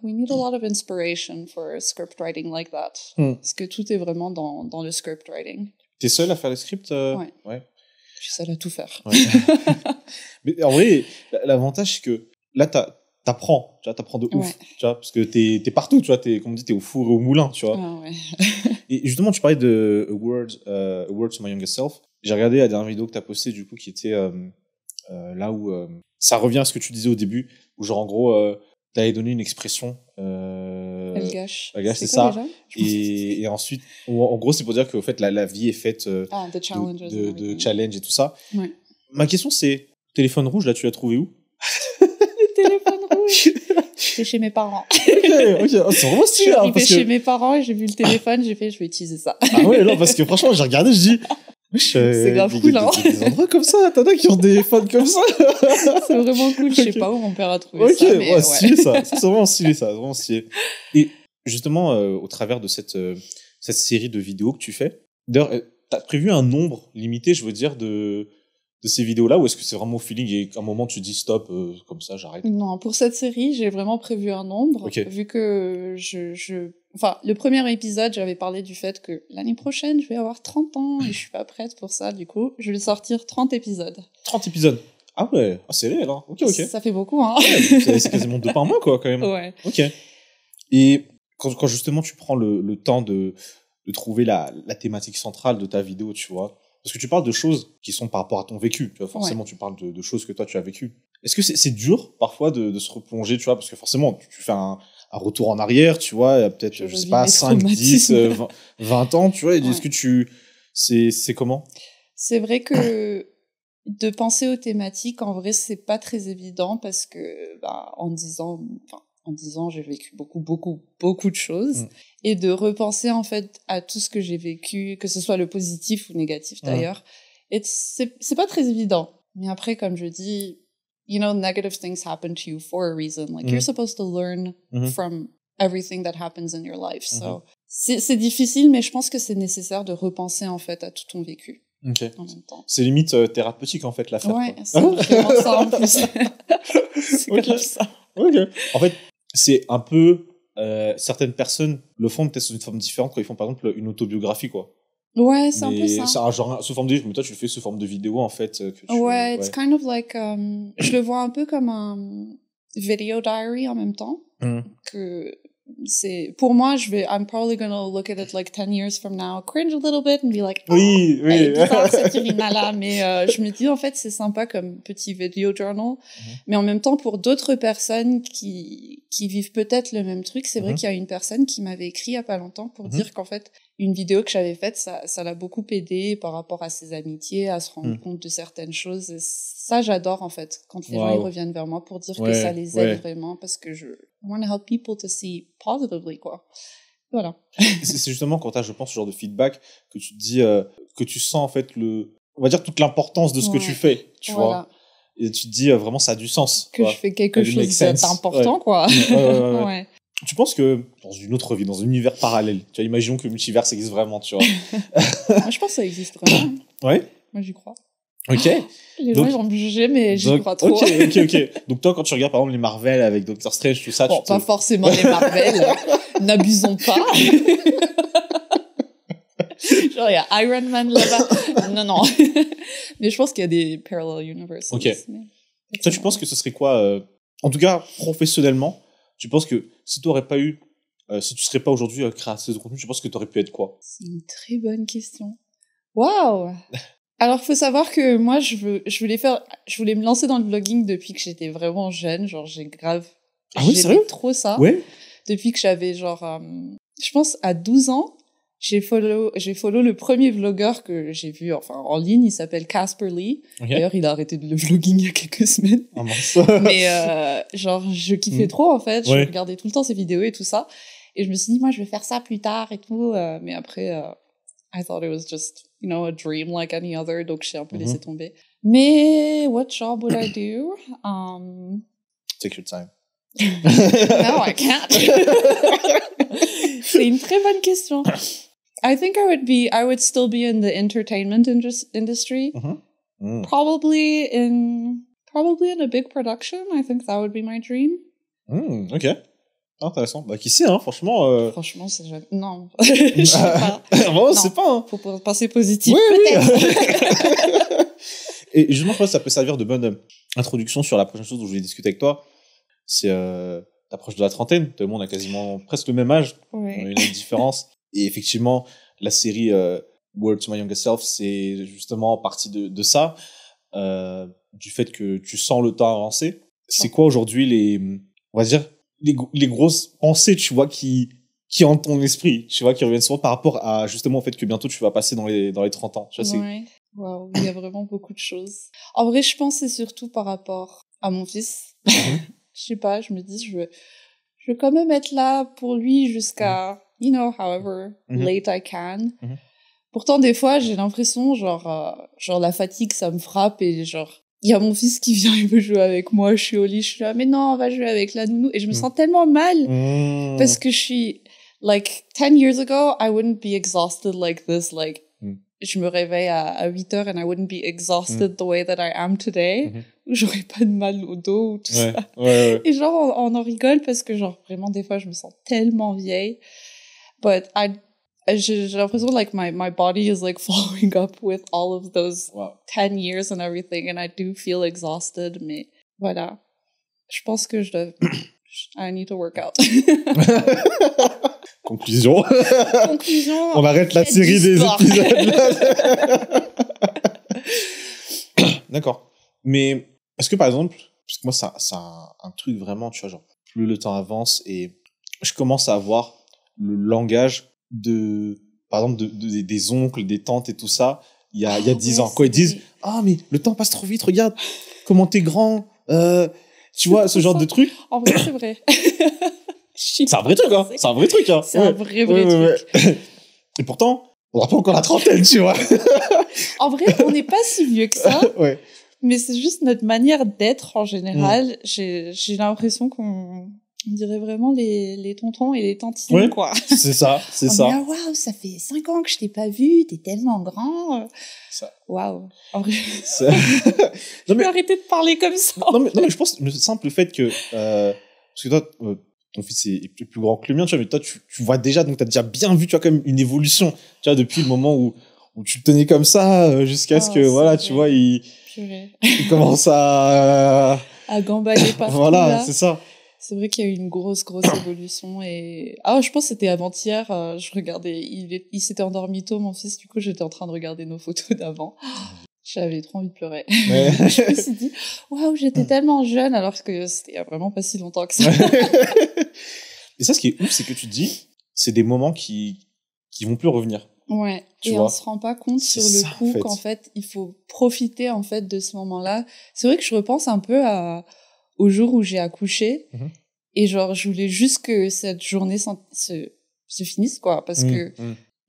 we need a lot of inspiration for script writing like that. Parce que tout est vraiment dans le script writing. T'es seule à faire les scripts Ouais. Je suis seule à tout faire. Ouais. Mais en vrai, l'avantage, c'est que là, t'apprends de ouf, tu vois, parce que t'es partout, tu vois, comme on dit, t'es au four et au moulin, tu vois. Ah ouais. Et justement, tu parlais de A Word to My Younger Self. J'ai regardé la dernière vidéo que t'as postée, du coup, qui était là où ça revient à ce que tu disais au début, où genre en gros, t'avais donné une expression. Elgash, c'est ça. Et ensuite, en gros, c'est pour dire qu'en fait, la vie est faite de challenges et tout ça. Ouais. Ma question, c'est, téléphone rouge, là, tu l'as trouvé où? Le téléphone rouge. J'étais chez mes parents. Ok. Oh, c'est vraiment stylé. Je suis chez mes parents et j'ai vu le téléphone, j'ai fait, je vais utiliser ça. Ah ouais, non, parce que franchement, j'ai regardé, je dis, c'est grave cool, hein. Il y a des endroits comme ça, t'en as qui ont des phones comme ça. C'est vraiment cool, je sais pas où mon père a trouvé ça. Mais ouais, stylé ça. C'est vraiment stylé ça, vraiment stylé. Et justement, au travers de cette série de vidéos que tu fais, d'ailleurs, t'as prévu un nombre limité, je veux dire, de ces vidéos-là, ou est-ce que c'est vraiment au feeling et qu'à un moment tu dis stop, comme ça, j'arrête? Non, pour cette série, j'ai vraiment prévu un nombre, vu que enfin, le premier épisode, j'avais parlé du fait que l'année prochaine, je vais avoir 30 ans et je suis pas prête pour ça, du coup, je vais sortir 30 épisodes. 30 épisodes? Ah ouais, c'est réel, hein. Ok. Ça fait beaucoup, hein. Ouais, c'est quasiment 2 par mois, quoi, quand même. Ouais. Ok. Et quand justement tu prends le temps de trouver la thématique centrale de ta vidéo, tu vois, parce que tu parles de choses qui sont par rapport à ton vécu, tu vois, forcément tu parles de choses que toi tu as vécues. Est-ce que c'est dur parfois de se replonger, tu vois, parce que forcément tu fais un retour en arrière, tu vois, peut-être, je sais pas, 5, 10, 20 ans, tu vois, et est-ce que c'est comment? C'est vrai que de penser aux thématiques, en vrai, c'est pas très évident parce que, en 10 ans, j'ai vécu beaucoup de choses. Et de repenser, en fait, à tout ce que j'ai vécu, que ce soit le positif ou négatif d'ailleurs, et c'est pas très évident. Mais après, comme je dis, you know, negative things happen to you for a reason. Like, you're supposed to learn from everything that happens in your life. So, c'est difficile, mais je pense que c'est nécessaire de repenser, en fait, à tout ton vécu. Ok. En même temps. C'est limite thérapeutique, en fait, l'affaire. Ouais, c'est vraiment ça, en plus. C'est comme ça. Ok. En fait, c'est un peu... certaines personnes le font peut-être sous une forme différente quand ils font, par exemple, une autobiographie, quoi. Ouais, c'est un peu ça. C'est un genre sous forme de livre, mais toi, tu le fais sous forme de vidéo, en fait. Ouais, it's kind of like... je le vois un peu comme un video diary en même temps. Que c'est... Pour moi, I'm probably gonna look at it like 10 years from now, cringe a little bit and be like, oh, oui. bizarre cette Irina-là. Mais je me dis, en fait, c'est sympa comme petit video journal. Mais en même temps, pour d'autres personnes qui vivent peut-être le même truc, c'est vrai qu'il y a une personne qui m'avait écrit il y a pas longtemps pour dire qu'en fait, une vidéo que j'avais faite, ça l'a beaucoup aidé par rapport à ses amitiés, à se rendre compte de certaines choses. Et ça, j'adore, en fait, quand les gens ils reviennent vers moi pour dire que ça les aide vraiment, parce que I want to help people to see positively, quoi. Voilà. C'est justement quand t'as, je pense, ce genre de feedback que tu te dis, que tu sens, en fait, on va dire toute l'importance de ce que tu fais, tu vois. Et tu te dis, vraiment, ça a du sens. Que je fais quelque chose d'important, quoi. Ouais. Tu penses que dans une autre vie, dans un univers parallèle, tu vois, imaginons que le multivers existe vraiment, tu vois. Moi, je pense que ça existe vraiment. Ouais. Moi, j'y crois. Ok. Les gens, ils vont me juger, mais j'y crois trop. Ok. Donc, toi, quand tu regardes, par exemple, les Marvel avec Doctor Strange, tout ça, pas forcément les Marvel. N'abusons pas. Genre, il y a Iron Man là-bas. Non. Mais je pense qu'il y a des parallel universes. Ok. Toi, tu penses que ce serait quoi, en tout cas, professionnellement, tu penses que si tu n'aurais pas eu, si tu serais pas aujourd'hui créatrice de contenu, tu penses que tu aurais pu être quoi? C'est une très bonne question. Waouh! Alors, faut savoir que moi, je voulais me lancer dans le vlogging depuis que j'étais vraiment jeune. Genre, j'aimais trop ça. Ouais. Depuis que j'avais genre, je pense à 12 ans, j'ai follow le premier vlogueur que j'ai vu, enfin, en ligne. Il s'appelle Casper Lee. Okay. D'ailleurs, il a arrêté de le vlogging il y a quelques semaines. Oh, mince. Mais, genre, je kiffais trop, en fait. Je regardais tout le temps ses vidéos et tout ça. Et je me suis dit, moi, je vais faire ça plus tard et tout. Mais après, I thought it was just, you know, a dream like any other. Donc, j'ai un peu laissé tomber. Mais, what job would I do? Take your time. No, I can't. C'est une très bonne question. I think I would still be in the entertainment industry. Probably in a big production. I think that would be my dream. Ok. Intéressant. Bah, qui sait, hein, franchement. Franchement, c'est jamais... Non. Je sais pas. Vraiment, c'est pas, hein. Faut penser positif. Oui, peut-être. oui. Et justement, je pense que ça peut servir de bonne introduction sur la prochaine chose dont je voulais discuter avec toi. C'est t'approches de la trentaine. Tout le monde a quasiment presque le même âge. Ouais. On a une différence. Et effectivement, la série Word to My Younger Self, c'est justement partie de ça. Du fait que tu sens le temps avancer. C'est quoi aujourd'hui on va dire, les grosses pensées, tu vois, qui hantent ton esprit, tu vois, qui reviennent souvent par rapport à, justement, au fait que bientôt tu vas passer dans les 30 ans. Tu vois, ouais. Waouh, il y a vraiment beaucoup de choses. En vrai, je pense que c'est surtout par rapport à mon fils. Je sais pas, je me dis, je veux quand même être là pour lui jusqu'à, however late I can. Pourtant, des fois, j'ai l'impression, genre la fatigue, ça me frappe et genre, il y a mon fils qui vient, il veut jouer avec moi, je suis au lit, je suis là, mais non, on va jouer avec la nounou. Et je me sens tellement mal parce que je suis, 10 years ago, I wouldn't be exhausted like this, je me réveille à 8 heures and I wouldn't be exhausted the way that I am today. J'aurais pas de mal au dos ou tout ça. Ouais. Et genre, on en rigole parce que genre, vraiment, des fois, je me sens tellement vieille. But j'ai l'impression my body is following up with all of those 10 years and everything and I do feel exhausted, mais voilà. Je pense que I need to work out. Conclusion. On arrête la série des épisodes là. D'accord. Mais est-ce que par exemple, parce que moi c'est un truc vraiment, tu vois, genre plus le temps avance et je commence à avoir le langage par exemple des oncles, des tantes et tout ça, il y a 10 ans, quand ils disent mais le temps passe trop vite, regarde comment t'es grand, tu vois, ce genre de truc. En vrai, c'est vrai. C'est un vrai truc, hein. C'est un vrai truc, hein. C'est un vrai truc. Et pourtant, on n'a pas encore la trentaine, tu vois. En vrai, on n'est pas si vieux que ça. Ouais. Mais c'est juste notre manière d'être en général. J'ai l'impression qu'on dirait vraiment les tontons et les tantines, quoi. C'est ça, c'est ça. Ah, waouh, ça fait 5 ans que je t'ai pas vu, t'es tellement grand. Ça. Waouh. En vrai, je peux arrêter de parler comme ça. Non, mais je pense le simple fait que parce que toi ton fils est plus grand que le mien, tu vois, mais toi tu vois déjà, donc t'as déjà bien vu, tu vois, quand même une évolution, tu vois, depuis le moment où tu te tenais comme ça jusqu'à ce que voilà, tu vois, il commence à gambader partout. Voilà, là. c'est ça. C'est vrai qu'il y a eu une grosse évolution et je pense que c'était avant-hier, je regardais, il s'était endormi tôt, mon fils, du coup j'étais en train de regarder nos photos d'avant. J'avais trop envie de pleurer. Ouais. Je me suis dit, waouh, j'étais tellement jeune alors que c'était il y a vraiment pas si longtemps que ça. Et ça, ce qui est ouf, c'est que tu te dis, c'est des moments qui vont plus revenir. Ouais. Tu et vois, on se rend pas compte sur le coup qu'en fait, il faut profiter en fait de ce moment-là. C'est vrai que je repense un peu au jour où j'ai accouché et genre je voulais juste que cette journée se finisse, quoi, parce que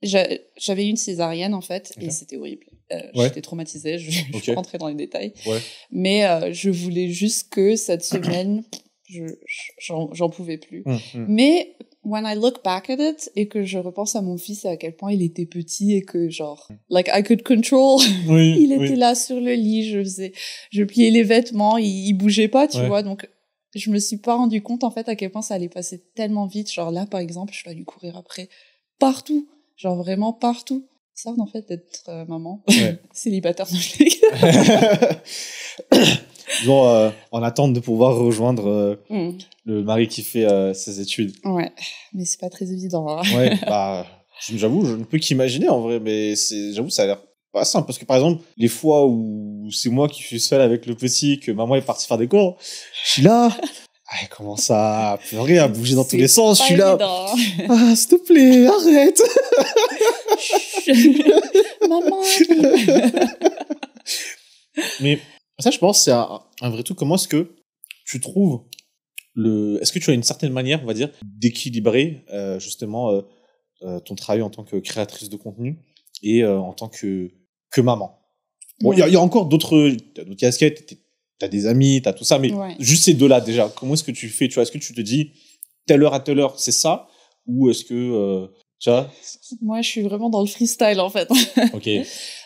j'avais eu une césarienne en fait et c'était horrible. J'étais traumatisée, je rentrais dans les détails. Mais je voulais juste que cette semaine, j'en pouvais plus. Mais when I look back at it et que je repense à mon fils et à quel point il était petit et que genre, I could control, il était là sur le lit, je pliais les vêtements, il bougeait pas, tu vois, donc je me suis pas rendu compte en fait à quel point ça allait passer tellement vite. Genre là, par exemple, je vais lui courir après partout, genre vraiment partout. C'est ça en fait d'être maman célibataire. Disons, en attente de pouvoir rejoindre le mari qui fait ses études. Ouais, mais c'est pas très évident. Hein. Ouais, j'avoue, je ne peux qu'imaginer en vrai, mais j'avoue, ça a l'air pas simple parce que par exemple, les fois où c'est moi qui suis seul avec le petit, que maman est partie faire des cours, je suis là. Elle commence à pleurer, à bouger dans tous les sens. Je suis là. Ah, s'il te plaît, arrête. Maman. Mais ça, je pense, c'est un vrai truc. Comment est-ce que tu trouves est-ce que tu as une certaine manière, on va dire, d'équilibrer justement ton travail en tant que créatrice de contenu et en tant que maman. Bon, il y a encore d'autres casquettes. t'as des amis, t'as tout ça, mais juste ces deux-là, déjà, comment est-ce que tu fais, tu vois, est-ce que tu te dis, telle heure à telle heure, c'est ça, ou est-ce que, tu vois? Moi, je suis vraiment dans le freestyle, en fait. Ok.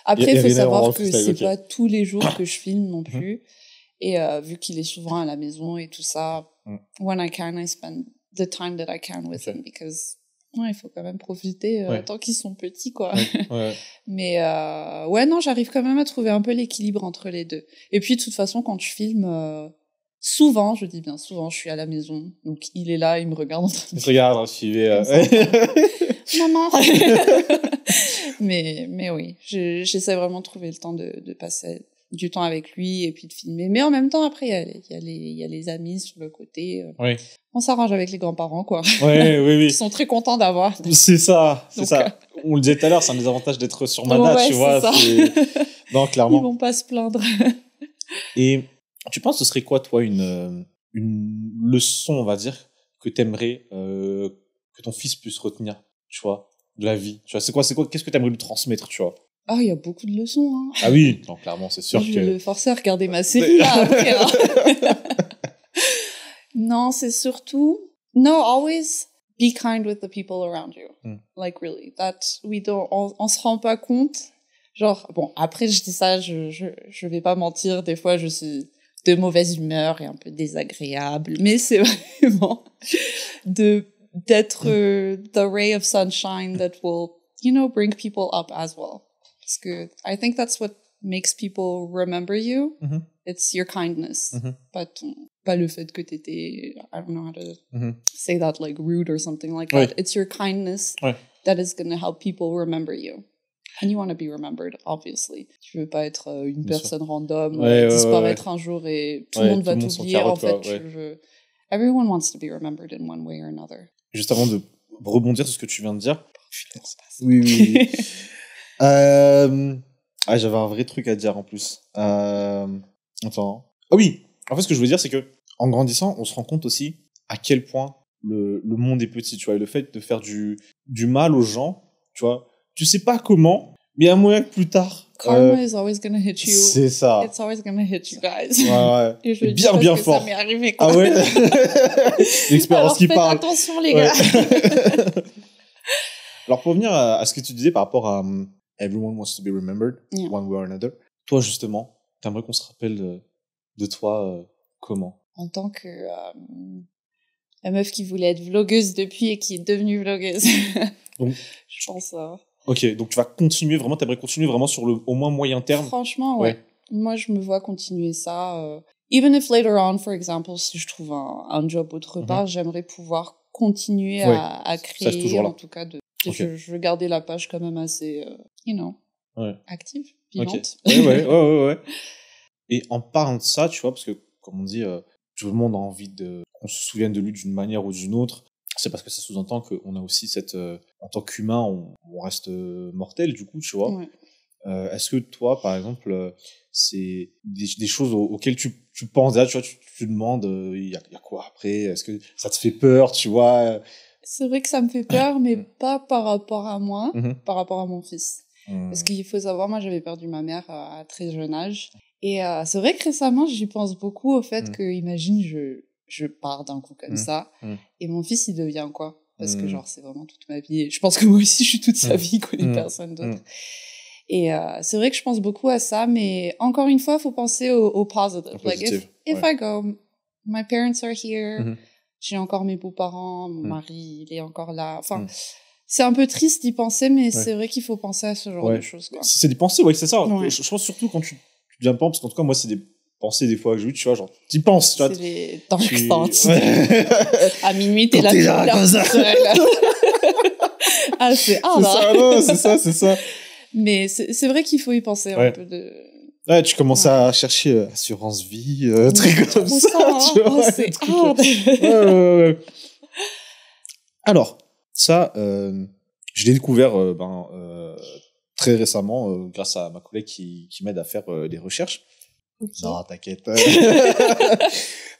Après, il faut savoir que freestyle, c'est pas tous les jours que je filme non plus. Et vu qu'il est souvent à la maison et tout ça, when I can, I spend the time that I can with him, because il faut quand même profiter tant qu'ils sont petits, quoi. Mais ouais, non, j'arrive quand même à trouver un peu l'équilibre entre les deux. Et puis, de toute façon, quand je filme, souvent, je dis bien souvent, je suis à la maison, donc il est là, il me regarde en train de... Il te regarde, filmer. Maman. mais oui, j'essaie vraiment de trouver le temps de passer du temps avec lui et puis de filmer. Mais en même temps, après, il y a les amis sur le côté. On s'arrange avec les grands-parents, quoi. Oui. Ils sont très contents d'avoir. C'est ça, c'est ça. On le disait tout à l'heure, c'est un des avantages d'être sur Mada, tu vois. Non, clairement. Ils vont pas se plaindre. Et tu penses que ce serait quoi, toi, une leçon, on va dire, que t'aimerais que ton fils puisse retenir, tu vois, de la vie? Tu vois, c'est quoi, qu'est-ce que t'aimerais lui transmettre, tu vois? Ah, il y a beaucoup de leçons, hein. Ah oui, non, clairement, c'est sûr je vais le forcer à regarder ma série, là, après, hein. Non, c'est surtout... No, always be kind with the people around you. Like, really. That on se rend pas compte. Genre, bon, après, je dis ça, je vais pas mentir. Des fois, je suis de mauvaise humeur et un peu désagréable. Mais c'est vraiment d'être the ray of sunshine that will, bring people up as well. Parce que I think that's what makes people remember you. It's your kindness. Pas le fait que t'étais, I don't know how to say that, like rude or something like that. It's your kindness that is going to help people remember you. And you want to be remembered, obviously. Tu veux pas être une personne random, disparaître un jour et tout le monde va t'oublier. En fait, everyone wants to be remembered in one way or another. Juste avant de rebondir sur ce que tu viens de dire. Oui. J'avais un vrai truc à dire en plus. Attends. Ah oui. En fait, ce que je veux dire, c'est que en grandissant, on se rend compte aussi à quel point le monde est petit, tu vois, et le fait de faire du mal aux gens, tu vois, tu sais pas comment, mais il y a un moyen que plus tard. Karma is always gonna hit you. C'est ça. It's always gonna hit you guys. Ouais. Et je bien dis parce fort. Que ça m'est arrivé, quoi. Ah ouais. L'expérience qui parle. Attention, les gars. Alors, pour revenir à ce que tu disais par rapport à everyone wants to be remembered, one way or another. Toi, justement, t'aimerais qu'on se rappelle de toi comment? En tant que la meuf qui voulait être vlogueuse depuis et qui est devenue vlogueuse. Donc, je pense ça. Ok, donc tu vas continuer vraiment, t'aimerais continuer vraiment sur le au moins moyen terme. Franchement, ouais. Moi, je me vois continuer ça. Even if later on, for example, si je trouve un job autre part, j'aimerais pouvoir continuer à créer, en tout cas, je veux garder la page quand même assez, active, vivante. Ouais. Et en parlant de ça, tu vois, parce que, comme on dit, tout le monde a envie qu'on se souvienne de lui d'une manière ou d'une autre. C'est parce que ça sous-entend qu'on a aussi en tant qu'humain, on reste mortel, du coup, tu vois. Est-ce que toi, par exemple, c'est des choses auxquelles tu penses, là, tu vois, tu te demandes, il y a quoi après? Est-ce que ça te fait peur, tu vois? C'est vrai que ça me fait peur, mais pas par rapport à moi, par rapport à mon fils. Parce qu'il faut savoir, moi, j'avais perdu ma mère à très jeune âge. Et c'est vrai que récemment, j'y pense beaucoup au fait que, imagine, je pars d'un coup comme ça, et mon fils, il devient quoi? Parce que, genre, c'est vraiment toute ma vie. Et je pense que moi aussi, je suis toute sa vie, il connaît personne d'autre. Et c'est vrai que je pense beaucoup à ça, mais encore une fois, il faut penser au positive. Like, if I go, my parents are here, j'ai encore mes beaux-parents, mon mari, il est encore là. Enfin, c'est un peu triste d'y penser, mais c'est vrai qu'il faut penser à ce genre de choses, quoi. C'est des pensées, c'est ça. Je pense surtout quand tu viens de penser, parce qu'en tout cas, moi, c'est des pensées des fois que j'ai eues, tu vois, genre, t'y penses, tu vois. C'est des dark thoughts. À minuit, t'es là, comme ça. Ah, c'est ça, non, c'est ça. Mais c'est vrai qu'il faut y penser un peu de... Ouais, tu commences à chercher assurance vie, trucs comme ça, tu vois. C'est hard. Ouais. Alors, ça, je l'ai découvert très récemment grâce à ma collègue qui m'aide à faire des recherches. Okay. Non, t'inquiète.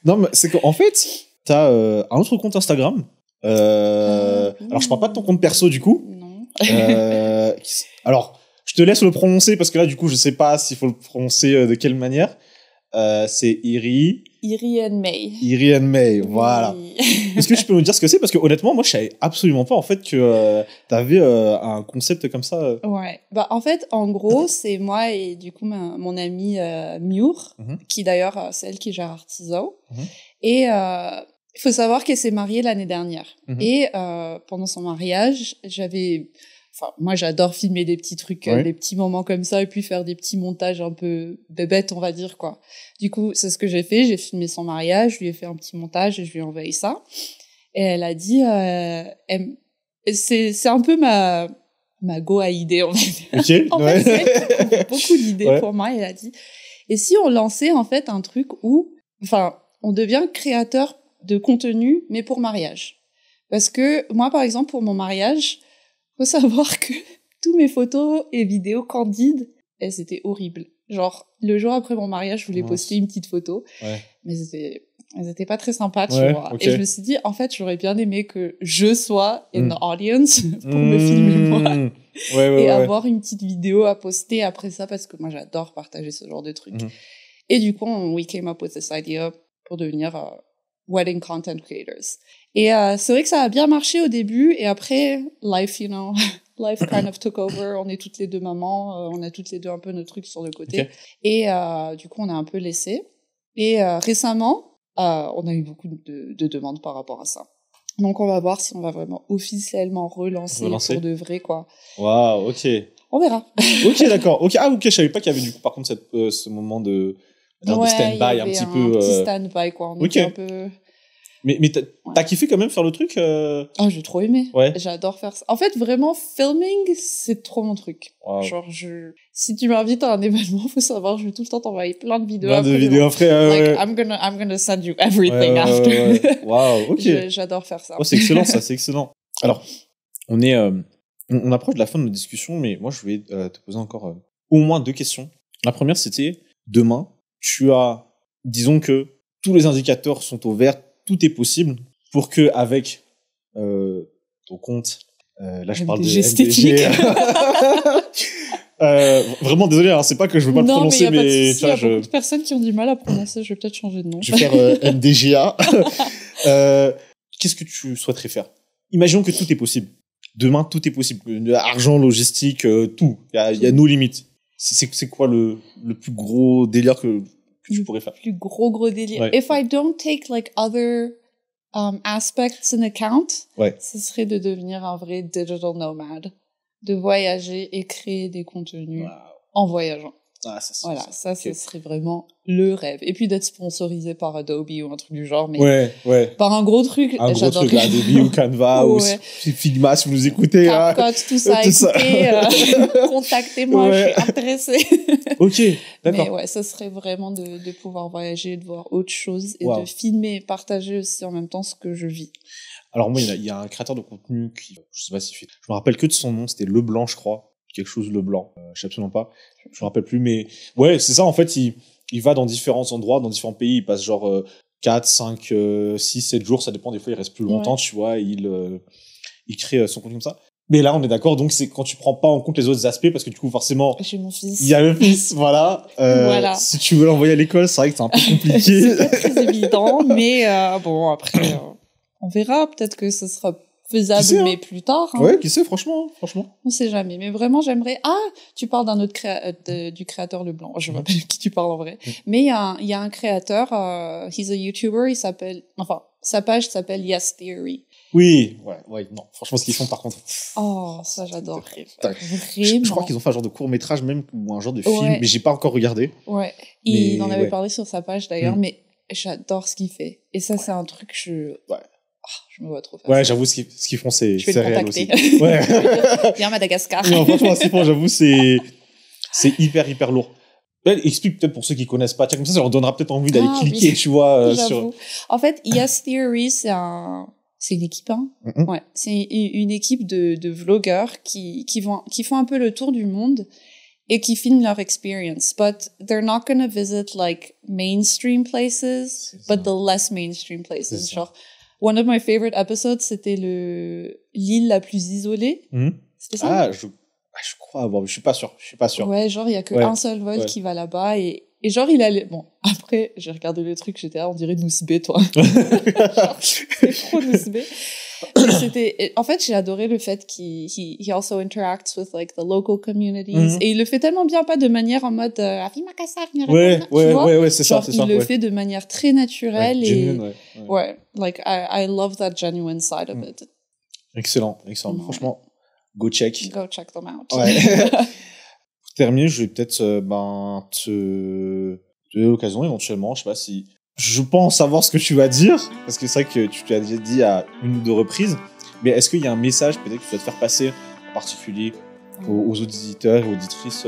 Non, mais c'est qu'en fait, t'as un autre compte Instagram. Alors, je parle pas de ton compte perso, du coup. Non. Alors, je te laisse le prononcer parce que là, du coup, je sais pas s'il faut le prononcer de quelle manière. C'est Iri and May. Iri and May, voilà. Oui. Est-ce que tu peux nous dire ce que c'est? Parce que honnêtement, moi, je savais absolument pas en fait que t'avais un concept comme ça. Ouais. Bah, en fait, en gros, c'est moi et du coup mon amie Mure, qui d'ailleurs, c'est elle qui gère Artiso. Et il faut savoir qu'elle s'est mariée l'année dernière. Et pendant son mariage, moi, j'adore filmer des petits trucs, des petits moments comme ça, et puis faire des petits montages un peu bébêtes, on va dire, quoi. Du coup, c'est ce que j'ai fait. J'ai filmé son mariage, je lui ai fait un petit montage et je lui ai envoyé ça. Et elle a dit, c'est un peu ma go à idée, en fait. Okay, en fait, c'est elle qui a beaucoup d'idées pour moi. Elle a dit, et si on lançait, en fait, un truc où, on devient créateur de contenu, mais pour mariage. Parce que moi, par exemple, pour mon mariage, faut savoir que tous mes photos et vidéos candides, elles étaient horribles. Genre, le jour après mon mariage, je voulais poster une petite photo, mais elles étaient pas très sympas, tu vois. Okay. Et je me suis dit, en fait, j'aurais bien aimé que je sois in the audience pour me filmer moi. Et avoir une petite vidéo à poster après ça, parce que moi, j'adore partager ce genre de trucs. Et du coup, we came up with this idea pour devenir wedding content creators. Et c'est vrai que ça a bien marché au début, et après, life kind of took over. On est toutes les deux mamans, on a toutes les deux un peu nos trucs sur le côté. Okay. Et du coup, on a un peu laissé. Et récemment, on a eu beaucoup de demandes par rapport à ça. Donc, on va voir si on va vraiment officiellement relancer. Pour de vrai, quoi. Waouh, ok. On verra. Ok, d'accord. Okay. Ah, ok, je savais pas qu'il y avait du coup, par contre, ce moment de stand-by un petit peu. Petit stand-by, quoi. On était un peu... Mais t'as kiffé quand même faire le truc Oh, j'ai trop aimé. J'adore faire ça. En fait, vraiment, filming, c'est trop mon truc. Wow. Genre, si tu m'invites à un événement, faut savoir, je vais tout le temps t'envoyer plein de vidéos. I'm gonna send you everything after. Wow, ok. J'adore faire ça. Oh, c'est excellent, ça, c'est excellent. Alors, on approche de la fin de notre discussion, mais moi, je voulais te poser encore au moins 2 questions. La première, c'était, demain, disons que tous les indicateurs sont au vert, tout est possible pour que avec ton compte, là je parle de MDG. Vraiment désolé, hein, c'est pas que je veux pas le prononcer, mais il y a beaucoup de personnes qui ont du mal à prononcer. Je vais peut-être changer de nom. Je vais faire MDGA. Qu'est-ce que tu souhaiterais faire? Imaginons que tout est possible. Demain, tout est possible. Argent, logistique, tout. Il y a nos limites. C'est quoi le plus gros délire que tu pourrais faire? Le plus gros délire. If I don't take like other aspects in account, ce serait de devenir un vrai digital nomad, de voyager et créer des contenus en voyageant. Ah, ça serait vraiment le rêve. Et puis d'être sponsorisé par Adobe ou un truc du genre, mais par un gros truc. Un gros truc, Adobe ou Canva ou Figma, si vous nous écoutez. CapCut, tout ça, écoutez, contactez-moi, je suis intéressée. Ok, d'accord. Mais ça serait vraiment de pouvoir voyager, de voir autre chose et de filmer et partager aussi en même temps ce que je vis. Alors moi, il y a un créateur de contenu qui, je sais pas si je me rappelle que de son nom, c'était Leblanc, je crois. Quelque chose Leblanc, je sais absolument pas, je me rappelle plus, mais c'est ça, en fait, il va dans différents endroits, dans différents pays, il passe genre 4, 5, 6, 7 jours, ça dépend, des fois il reste plus longtemps, tu vois, il crée son contenu comme ça. Mais là, on est d'accord, donc c'est quand tu prends pas en compte les autres aspects, parce que du coup, forcément, j'ai mon fils. Il y a le fils, voilà. Si tu veux l'envoyer à l'école, c'est vrai que c'est un peu compliqué. C'est pas très évident, mais bon, après, on verra, peut-être que ce sera faisable, mais plus tard. Hein. Ouais, qui sait, franchement. On sait jamais. Mais vraiment, j'aimerais... Ah, tu parles d'un autre du créateur Leblanc. Je ne sais pas qui tu parles en vrai. Mais il y a un créateur, he's a YouTuber, sa page s'appelle Yes Theory. Oui, non. Franchement, ce qu'ils font, par contre... Oh, ça, j'adore. Je crois qu'ils ont fait un genre de court-métrage même, ou un genre de film, mais j'ai pas encore regardé. Ouais. Il en avait parlé sur sa page, d'ailleurs, mais j'adore ce qu'il fait. Et ça, c'est un truc que je me vois trop faire. Ouais, j'avoue, ce qu'ils font, c'est réel aussi. Ouais. Viens à Madagascar. Non, franchement, ce qu'ils font, j'avoue, c'est hyper lourd. Explique peut-être pour ceux qui connaissent pas. Comme ça leur donnera peut-être envie d'aller cliquer, tu vois. En fait, Yes Theory, c'est une équipe, hein. Ouais. C'est une équipe de vlogueurs qui font un peu le tour du monde et qui filment leur experience. But they're not gonna visit like mainstream places, but the less mainstream places. Genre, one of my favorite episodes, c'était l'île la plus isolée. C'était ça? Je crois avoir vu. Je suis pas sûr. Ouais, genre, il y a qu'un seul vol qui va là-bas et Et genre, il allait... Bon, après, j'ai regardé le truc, j'étais là, on dirait Nousbé, toi. Genre, c'est trop Nousbé. En fait, j'ai adoré le fait qu'il he also interacts with, like, the local communities. Et il le fait tellement bien, pas de manière en mode, ouais, c'est ça, c'est ça. Il le fait de manière très naturelle genuine, ouais, like, I love that genuine side of it. Excellent. Franchement, go check. Go check them out. Ouais. Pour terminer, je vais peut-être, te donner l'occasion éventuellement, je sais pas si, je pense savoir ce que tu vas dire, parce que c'est vrai que tu l'as déjà dit à une ou deux reprises, mais est-ce qu'il y a un message peut-être que tu dois te faire passer en particulier aux auditeurs et auditrices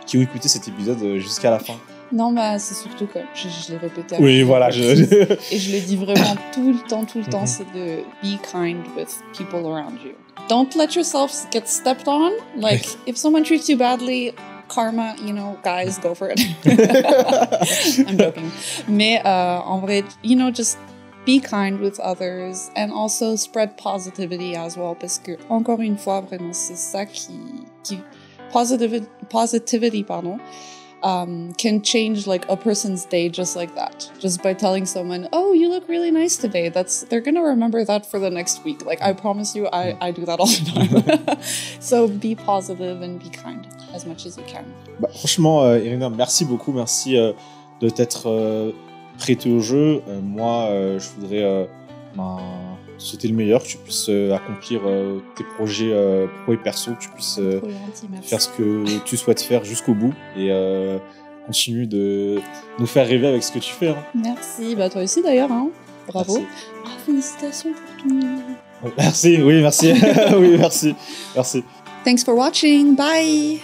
qui ont écouté cet épisode jusqu'à la fin? Non, bah, c'est surtout que je l'ai répété. Oui, voilà. Et je le dis vraiment tout le temps, c'est de be kind with people around you. Don't let yourself get stepped on. Like, if someone treats you badly, karma, you know, guys, go for it. I'm joking. Mais en vrai, you know, just be kind with others and also spread positivity as well, parce que, encore une fois, vraiment, c'est ça qui positivity, can change like a person's day just like that. Just by telling someone, oh, you look really nice today. They're gonna remember that for the next week. Like, I promise you, I do that all the time. So be positive and be kind as much as you can. Bah, franchement, Irina, merci beaucoup. Merci de t'être prêtée au jeu. Moi, je voudrais souhaiter le meilleur, que tu puisses accomplir tes projets pro et perso, que tu puisses faire ce que tu souhaites faire jusqu'au bout et continue de nous faire rêver avec ce que tu fais. Hein. Merci, bah toi aussi d'ailleurs, hein. Bravo. Merci. Félicitations pour tout. Merci, oui, merci. Oui, merci. Thanks for watching, bye.